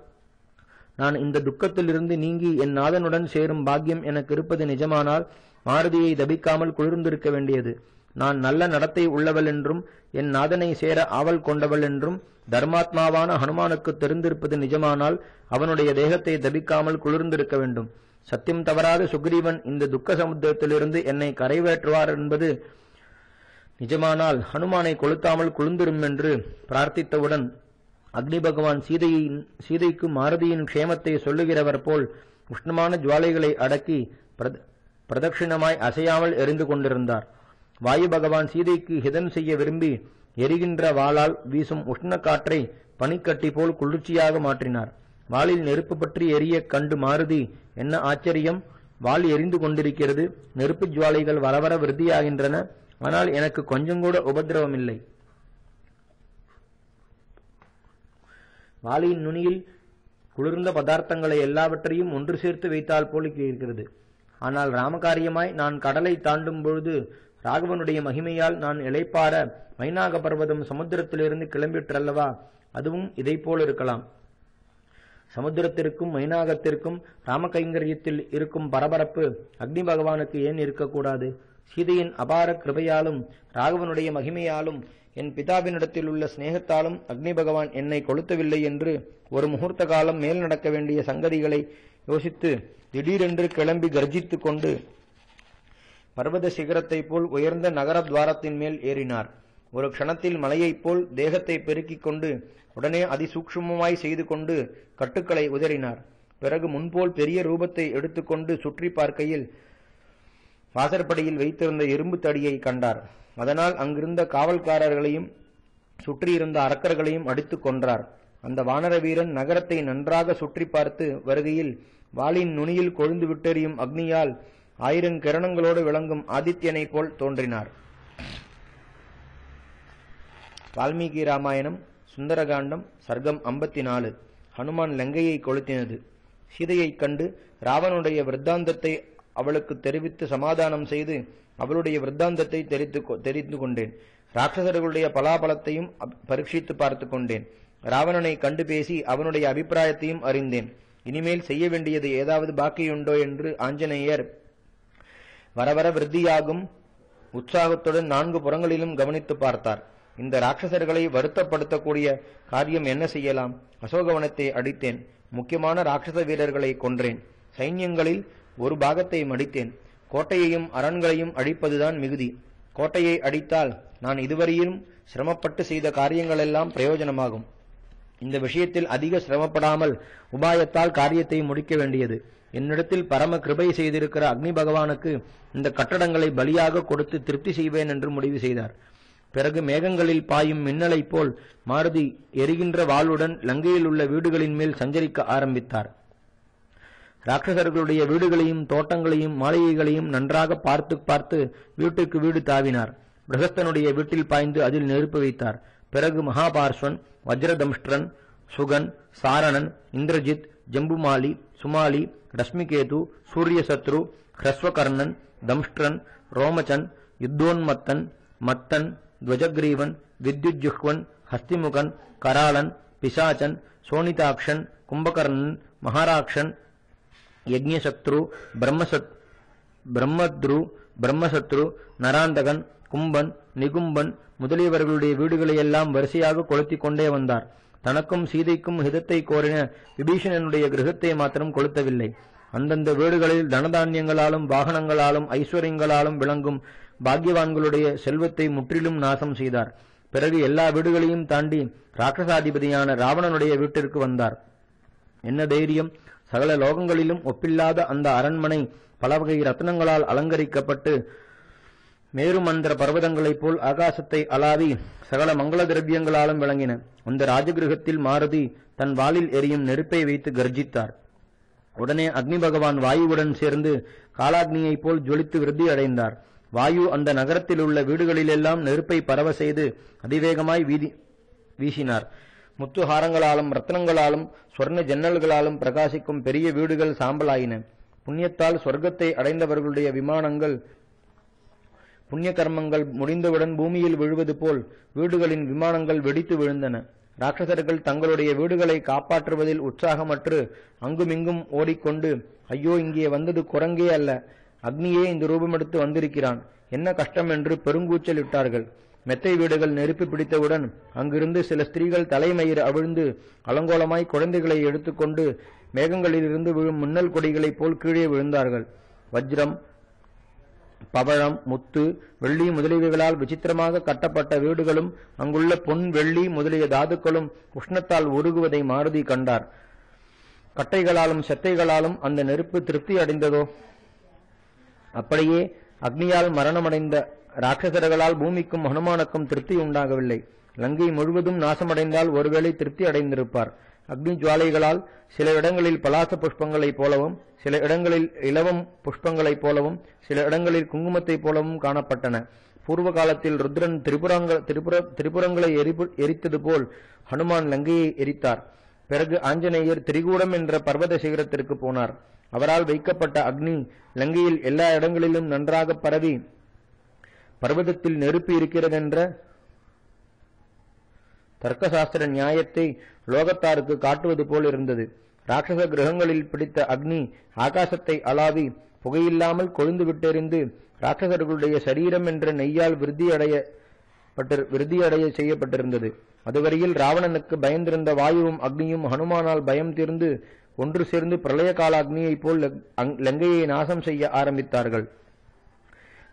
நான் இந்த துக்கத்திலிருந்து நீங்கி என் நாதனுடன் சேரும் பாக்கியம் எனக்கு இருப்பது நிஜமானால், மாருதியை தபிக்காமல் குளிர்ந்திருக்க வேண்டியது. நான் நல்ல நடத்தை உள்ளவள் என்றும் என் நாதனை சேர ஆவல் கொண்டவள் என்றும் தர்மாத்மாவான ஹனுமானுக்கு தெரிந்திருப்பது நிஜமானால், அவனுடைய தேகத்தை தபிக்காமல் குளிர்ந்திருக்க வேண்டும். சத்தியம் தவறாத சுக்ரீவன் இந்த துக்க சமுத்திரத்திலிருந்து என்னை கரைவேற்றுவார் என்பது நிஜமானால், ஹனுமானை கொளுத்தாமல் குளிர்ந்திரும் என்று பிரார்த்தித்தவுடன் அக்னி பகவான் சீதைக்கு மாருதியின் க்ஷேமத்தை சொல்லுகிறவர் போல் உஷ்ணமான ஜுவாலைகளை அடக்கி பிரதட்சிணமாய் அசையாமல் எரிந்து கொண்டிருந்தார். வாயு பகவான் சீதைக்கு ஹிதம் செய்ய விரும்பி எரிகின்ற வாளால் வீசும் உஷ்ண காற்றை பனிக்கட்டி போல் குளிர்ச்சியாக மாற்றினார். வாளில் நெருப்பு பற்றி எரிய கண்டு மாருதி, என்ன ஆச்சரியம், வாள் எரிந்து கொண்டிருக்கிறது, நெருப்பு ஜுவாலைகள் வரவர விருத்தியாகின்றன, ஆனால் எனக்கு கொஞ்சம் கூட உபதிரவம் இல்லை. வாளியின் நுனியில் குளிர்ந்த பதார்த்தங்களை எல்லாவற்றையும் ஒன்று சேர்த்து வைத்தால் போல இருக்கிறது. ஆனால் ராமகாரியமாய் நான் கடலை தாண்டும் பொழுது ராகவனுடைய மகிமையால் நான் இளைப்பார மைனாக பர்வதம் சமுத்திரத்திலிருந்து கிளம்பிற்றல்லவா, அதுவும் இதை போல் இருக்கலாம். சமுத்திரத்திற்கும் மைனாகத்திற்கும் ராமகைங்கரியத்தில் இருக்கும் பரபரப்பு அக்னி பகவானுக்கு ஏன் இருக்கக்கூடாது? சீதையின் அபார கிருபையாலும் ராகவனுடைய மகிமையாலும் என் பிதாவினிடத்தில் உள்ள ஸ்நேகத்தாலும் அக்னி பகவான் என்னை கொளுத்தவில்லை என்று ஒரு முகூர்த்த காலம் மேல் நடக்க வேண்டிய சங்கதிகளை யோசித்து திடீரென்று கிளம்பி கர்ஜித்துக் கொண்டு பர்வத சிகரத்தை போல் உயர்ந்த நகர துவாரத்தின் மேல் ஏறினார். ஒரு க்ஷணத்தில் மலையைப் போல் தேகத்தை பெருக்கிக் கொண்டு உடனே அதிசூக்ஷ்மமாய் செய்து கொண்டு கட்டுக்களை உதறினார். பிறகு முன்போல் பெரிய ரூபத்தை எடுத்துக்கொண்டு சுற்றி பார்க்கையில் வாசற்படியில் வைத்திருந்த இரும்பு தடியை கண்டார். அதனால் அங்கிருந்த காவல்காரர்களையும் சுற்றியிருந்த அரக்கர்களையும் அடித்துக் கொன்றார். அந்த வானர வீரன் நகரத்தை நன்றாக சுற்றி பார்த்து வருகையில் வாளின் நுனியில் கொழுந்து விட்டெறியும் அக்னியால் 1000 கிரணங்களோடு விளங்கும் ஆதித்யனை போல் தோன்றினார். வால்மீகி ராமாயணம் சுந்தரகாண்டம் சர்க்கம் 54. ஹனுமான் லங்கையை கொளுத்தினது. சீதையைக் கண்டு ராவனுடைய விருத்தாந்தத்தை அவளுக்கு தெரிவித்து சமாதானம் செய்து அவளுடைய விருத்தாந்தத்தை தெரிந்து கொண்டேன். ராட்சசர்களுடைய பலாபலத்தையும் பரீட்சித்து பார்த்து கொண்டேன். ராவணனை கண்டு பேசி அவனுடைய அபிப்பிராயத்தையும் அறிந்தேன். இனிமேல் செய்ய வேண்டியது ஏதாவது பாக்கியுண்டோ என்று ஆஞ்சநேயர் வரவர விருத்தியாகும் உற்சாகத்துடன் 4 புறங்களிலும் கவனித்து பார்த்தார். இந்த ராட்சசர்களை வருத்தப்படுத்தக்கூடிய காரியம் என்ன செய்யலாம்? அசோகவனத்தை அடித்தேன். முக்கியமான ராட்சச வீரர்களை கொன்றேன். சைன்யங்களில் ஒரு பாகத்தை மடித்தேன். கோட்டையையும் அரண்களையும் அழிப்பதுதான் மிகுதி. கோட்டையை அடித்தால் நான் இதுவரையிலும் சிரமப்பட்டு செய்த காரியங்களெல்லாம் பிரயோஜனமாகும். இந்த விஷயத்தில் அதிக சிரமப்படாமல் உபாயத்தால் காரியத்தை முடிக்க வேண்டியது. என்னிடத்தில் பரம கிருபை செய்திருக்கிற அக்னி பகவானுக்கு இந்த கட்டடங்களை பலியாக கொடுத்து திருப்தி செய்வேன் என்று முடிவு செய்தார். பிறகு மேகங்களில் பாயும் மின்னலைப் போல் மாருதி எரிகின்ற வாளுடன் லங்கையில் உள்ள வீடுகளின் மேல் சஞ்சரிக்க ஆரம்பித்தார். ராட்சசர்களுடைய வீடுகளையும் தோட்டங்களையும் மாளிகைகளையும் நன்றாக பார்த்து பார்த்து வீட்டுக்கு வீடு தாவினார். பிரகஸ்தனுடைய வீட்டில் பாய்ந்து அதில் நெருப்பு வைத்தார். பிறகு மகாபார்ஸ்வன், வஜ்ரதம்ஷ்டிரன், சுகன், சாரணன், இந்திரஜித், ஜம்புமாலி, சுமாலி, ரஷ்மிகேது, சூரியசத்ரு, ஹ்ரஸ்வகர்ணன், தம்ஷ்டிரன், ரோமச்சன், யுத்தோன்மத்தன், மத்தன், துவஜக்ரீவன், வித்யுஜ்ஜுஹ்வன், ஹஸ்திமுகன், கராளன், பிசாச்சன், சோனிதாக்ஷன், கும்பகர்ணன், மகாராக்ஷன், யஜ்ஞசத்ரு, பிரம்மசத்ரு, நராந்தகன், கும்பன், நிகும்பன் முதலியவர்களுடைய வீடுகளையெல்லாம் வரிசையாக கொளுத்திக் கொண்டே வந்தார். தனக்கும் சீதைக்கும் ஹிதத்தை கோரின விபீஷணனுடைய கிரகத்தை மாத்திரம் கொளுத்தவில்லை. அந்தந்த வீடுகளில் தனதானியங்களாலும் வாகனங்களாலும் ஐஸ்வர்யங்களாலும் விளங்கும் பாக்யவான்களுடைய செல்வத்தை முற்றிலும் நாசம் செய்தார். பிறகு எல்லா வீடுகளையும் தாண்டி ராட்சசாதிபதியான ராவணனுடைய வீட்டிற்கு வந்தார். என்ன தைரியம்! சகல லோகங்களிலும் ஒப்பில்லாத அந்த அரண்மனை பல வகை ரத்னங்களால் அலங்கரிக்கப்பட்டு மேருமந்திர பர்வதங்களைப் போல் ஆகாசத்தை அளாவி சகல மங்கள திரவியங்களாலும் விளங்கின. அந்த ராஜகிருகத்தில் மாருதி தன் வாளில் எரியும் நெருப்பை வைத்து கர்ஜித்தார். உடனே அக்னி பகவான் வாயுவுடன் சேர்ந்து காலாக்னியைப் போல் ஜொலித்து விருத்தி அடைந்தார். வாயு அந்த நகரத்தில் உள்ள வீடுகளிலெல்லாம் நெருப்பை பரவ செய்து அதிவேகமாய் வீசினார். முத்துஹாரங்களாலும் ரத்னங்களாலும் ஸ்வர்ண ஜன்னல்களாலும் பிரகாசிக்கும் பெரிய வீடுகள் சாம்பலாயின. புண்ணியத்தால் சொர்க்கத்தை அடைந்தவர்களுடைய விமானங்கள் புண்ணிய கர்மங்கள் முடிந்தவுடன் பூமியில் விழுவது போல் வீடுகளின் விமானங்கள் வெடித்து விழுந்தன. ராட்சசர்கள் தங்களுடைய வீடுகளை காப்பாற்றுவதில் உற்சாகமற்று அங்குமிங்கும் ஓடிக்கொண்டு, ஐயோ, இங்கே வந்தது குரங்கே அல்ல, அக்னியே இந்த ரூபமெடுத்து வந்திருக்கிறான், என்ன கஷ்டம் என்று பெருங்கூச்சல் இட்டார்கள். மெத்தை வீடுகள் நெருப்பு பிடித்தவுடன் அங்கிருந்து சில ஸ்திரீகள் தலைமயிர் அவிழ்ந்து அலங்கோலமாய் குழந்தைகளை எடுத்துக்கொண்டு மேகங்களிலிருந்து விழும் மின்னல் கொடிகளைப் போல் கீழே விழுந்தார்கள். வஜ்ரம், பவழம், முத்து, வெள்ளி முதலியவைகளால் விசித்திரமாக கட்டப்பட்ட வீடுகளும் அங்குள்ள பொன், வெள்ளி முதலிய தாதுக்களும் உஷ்ணத்தால் உருகுவதை மாருதி கண்டார். கட்டைகளாலும் செத்தைகளாலும் அந்த நெருப்பு திருப்தி அடைந்ததோ? அப்படியே அக்னியால் மரணமடைந்த ராட்சசர்களால் பூமிக்கும் ஹனுமானுக்கும் திருப்தி உண்டாகவில்லை. லங்கை முழுவதும் நாசமடைந்தால் ஒருவேளை திருப்தி அடைந்திருப்பார். அக்னி ஜுவாலைகளால் சில இடங்களில் பலாச புஷ்பங்களைப் போலவும், சில இடங்களில் இலவம் புஷ்பங்களைப் போலவும், சில இடங்களில் குங்குமத்தைப் போலவும் காணப்பட்டன. பூர்வ காலத்தில் ருத்ரன் திரிபுரங்களை எரித்தது போல் ஹனுமான் லங்கையை எரித்தார். பிறகு ஆஞ்சநேயர் திரிகூடம் என்ற பர்வத சிகரத்திற்கு போனார். அவரால் வைக்கப்பட்ட அக்னி லங்கையில் எல்லா இடங்களிலும் நன்றாக பரவி பர்வதத்தில் நெருப்பு இருக்கிறதென்ற தர்க்கசாஸ்திர நியாயத்தை லோகத்தாருக்கு காட்டுவது போல் இருந்தது. ராட்சச கிரகங்களில் பிடித்த அக்னி ஆகாசத்தை அளாவி புகையில்லாமல் கொழுந்து விட்டெறிந்து ராட்சசர்களுடைய சரீரம் என்ற நெய்யால் விருத்தியடைய செய்யப்பட்டிருந்தது. அதுவரையில் ராவணனுக்கு பயந்திருந்த வாயுவும் அக்னியும் ஹனுமானால் பயம் தீர்ந்து ஒன்று சேர்ந்து பிரளய கால அக்னியைப் போல் லங்கையை நாசம் செய்ய ஆரம்பித்தார்கள்.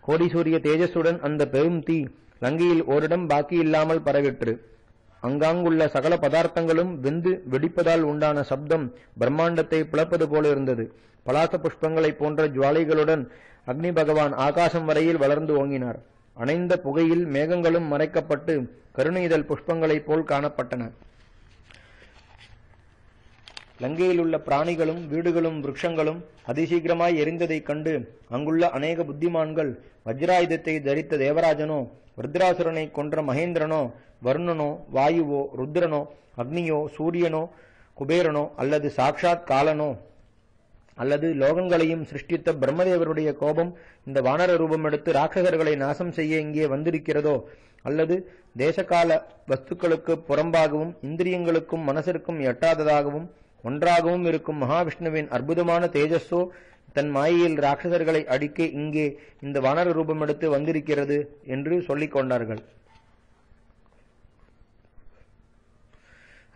கோடி சூரிய தேஜஸுடன் அந்த பெரும் தீ லங்கையில் ஓரிடம் பாக்கி இல்லாமல் பரவிற்று. அங்காங்குள்ள சகல பதார்த்தங்களும் வெந்து வெடிப்பதால் உண்டான சப்தம் பிரம்மாண்டத்தை பிளப்பது போல இருந்தது. பலாச புஷ்பங்களை போன்ற ஜுவாலைகளுடன் அக்னி பகவான் ஆகாசம் வரையில் வளர்ந்து ஓங்கினார். அணைந்த புகையில் மேகங்களும் மறைக்கப்பட்டு கருணைதல் புஷ்பங்களைப் போல் காணப்பட்டன. லங்கையில் உள்ள பிராணிகளும் வீடுகளும் விருட்சங்களும் அதிசீக்கிரமாய் எரிந்ததைக் கண்டு அங்குள்ள அநேக புத்திமான்கள் வஜ்ராயுதத்தை தரித்த தேவராஜனோ, ருத்ராசுரனை கொன்ற மகேந்திரனோ, வருணனோ, வாயுவோ, ருத்ரனோ, அக்னியோ, சூரியனோ, குபேரனோ அல்லது சாக்ஷாத் காலனோ அல்லது லோகங்களையும் சிருஷ்டித்த பிரம்மதேவருடைய கோபம் இந்த வானர ரூபம் எடுத்து ராட்சசர்களை நாசம் செய்ய இங்கே வந்திருக்கிறதோ, அல்லது தேசகால வஸ்துக்களுக்கு புறம்பாகவும் இந்திரியங்களுக்கும் மனசிற்கும் எட்டாததாகவும் ஒன்றாகவும் இருக்கும் மகாவிஷ்ணுவின் அற்புதமான தேஜஸோ தன் மாயையில் ராட்சசர்களை அடிக்க இங்கே இந்த வானர ரூபம் எடுத்து வந்திருக்கிறது என்று சொல்லிக் கொண்டார்கள்.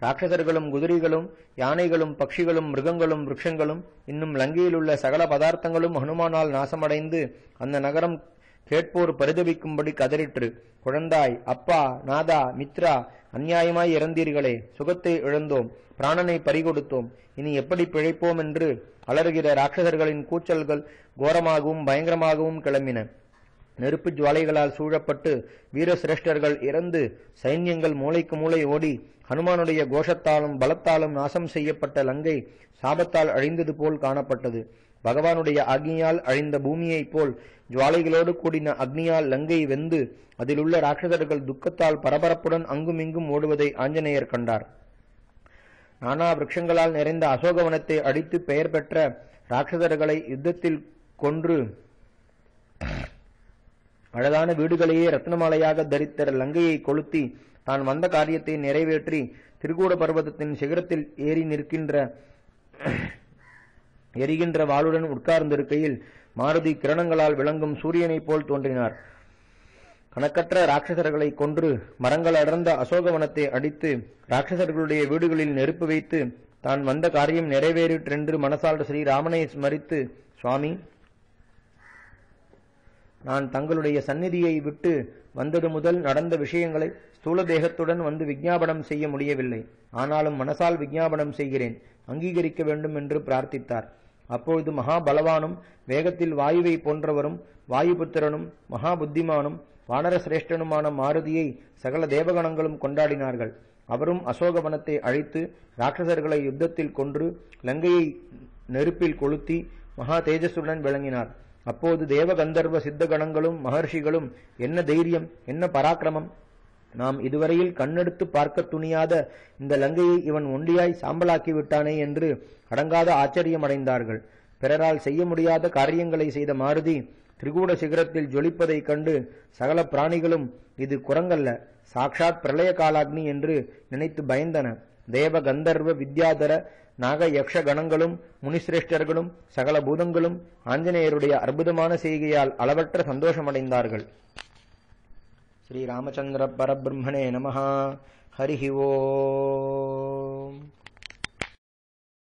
ராட்சசர்களும் குதிரைகளும் யானைகளும் பட்சிகளும் மிருகங்களும் விருட்சங்களும் இன்னும் லங்கையில் உள்ள சகல பதார்த்தங்களும் ஹனுமானால் நாசமடைந்து அந்த நகரம் கேட்போர் பரிதபிக்கும்படி கதறிற்று. குழந்தாய், அப்பா, நாதா, மித்ரா, அந்நியாயமாய் இறந்தீர்களே, சுகத்தை இழந்தோம், பிராணனை பறிகொடுத்தோம், இனி எப்படி பிழைப்போம் என்று அலறுகிற ராட்சசர்களின் கூச்சல்கள் கோரமாகவும் பயங்கரமாகவும் கிளம்பின. நெருப்பு ஜுவாலைகளால் சூழப்பட்டு வீர சிரேஷ்டர்கள் இறந்து சைன்யங்கள் மூளைக்கு மூளை ஓடி ஹனுமானுடைய கோஷத்தாலும் பலத்தாலும் நாசம் செய்யப்பட்ட லங்கை சாபத்தால் அழிந்தது போல் காணப்பட்டது. பகவானுடைய அக்னியால் அழிந்த பூமியைப் போல் ஜுவாலைகளோடு கூடின அக்னியால் லங்கை வெந்து அதிலுள்ள ராட்சதர்கள் துக்கத்தால் பரபரப்புடன் அங்குமிங்கும் ஓடுவதை ஆஞ்சநேயர் கண்டார். நானா விருட்சங்களால் நிறைந்த அசோகவனத்தை அடித்து பெயர் பெற்ற ராட்சதர்களை யுத்தத்தில் கொன்று அழகான வீடுகளையே ரத்னமாலையாக தரித்த லங்கையை கொளுத்தி தான் வந்த காரியத்தை நிறைவேற்றி திருக்கூட பர்வதத்தின் சிகரத்தில் ஏறி எரிகின்ற வாளுடன் உட்கார்ந்திருக்கையில் மாருதி கிரணங்களால் விளங்கும் சூரியனைப் போல் தோன்றினார். கணக்கற்ற ராட்சசர்களை கொன்று மரங்கள் அடர்ந்த அசோகவனத்தை அடித்து ராட்சசர்களுடைய வீடுகளில் நெருப்பு வைத்து தான் வந்த காரியம் நிறைவேறிற்றென்று மனசால் ஸ்ரீராமனை ஸ்மரித்து, சுவாமி, நான் தங்களுடைய சந்நிதியை விட்டு வந்தது முதல் நடந்த விஷயங்களை ஸ்தூல தேகத்துடன் வந்து விஞ்ஞாபனம் செய்ய முடியவில்லை. ஆனாலும் மனசால் விஞ்ஞாபனம் செய்கிறேன், அங்கீகரிக்க வேண்டும் என்று பிரார்த்தித்தார். அப்பொழுது மகாபலவானும் வேகத்தில் வாயுவை போன்றவரும் வாயுபுத்திரனும் மகா புத்திமானும் வானர சிரேஷ்டனுமான மாருதியை சகல தேவகணங்களும் கொண்டாடினார்கள். அவரும் அசோகவனத்தை அழித்து ராட்சசர்களை யுத்தத்தில் கொன்று லங்கையை நெருப்பில் கொளுத்தி மகா தேஜஸுடன் விளங்கினார். அப்போது தேவகந்தர்வ சித்தகணங்களும் மகர்ஷிகளும், என்ன தைரியம், என்ன பராக்கிரமம், நாம் இதுவரையில் கண்ணெடுத்து பார்க்க துணியாத இந்த லங்கையை இவன் ஒண்டியாய் சாம்பலாக்கி விட்டானே என்று அடங்காத ஆச்சரியம் அடைந்தார்கள். பிறரால் செய்ய முடியாத காரியங்களை செய்த மாருதி திரிகூட சிகரத்தில் ஜொலிப்பதைக் கண்டு சகல பிராணிகளும் இது குரங்கல்ல, சாக்ஷாத் பிரளய காலாக்னி என்று நினைத்து பயந்தன. தேவ கந்தர்வ வித்யாதர நாக யக்ஷ கணங்களும் முனிசிரேஷ்டர்களும் சகல பூதங்களும் ஆஞ்சநேயருடைய அற்புதமான செய்கையால் அளவற்ற சந்தோஷமடைந்தார்கள். ஸ்ரீ ராமச்சந்திர பரபிரம்மணே நமஹ. ஹரிஹி ஓம்.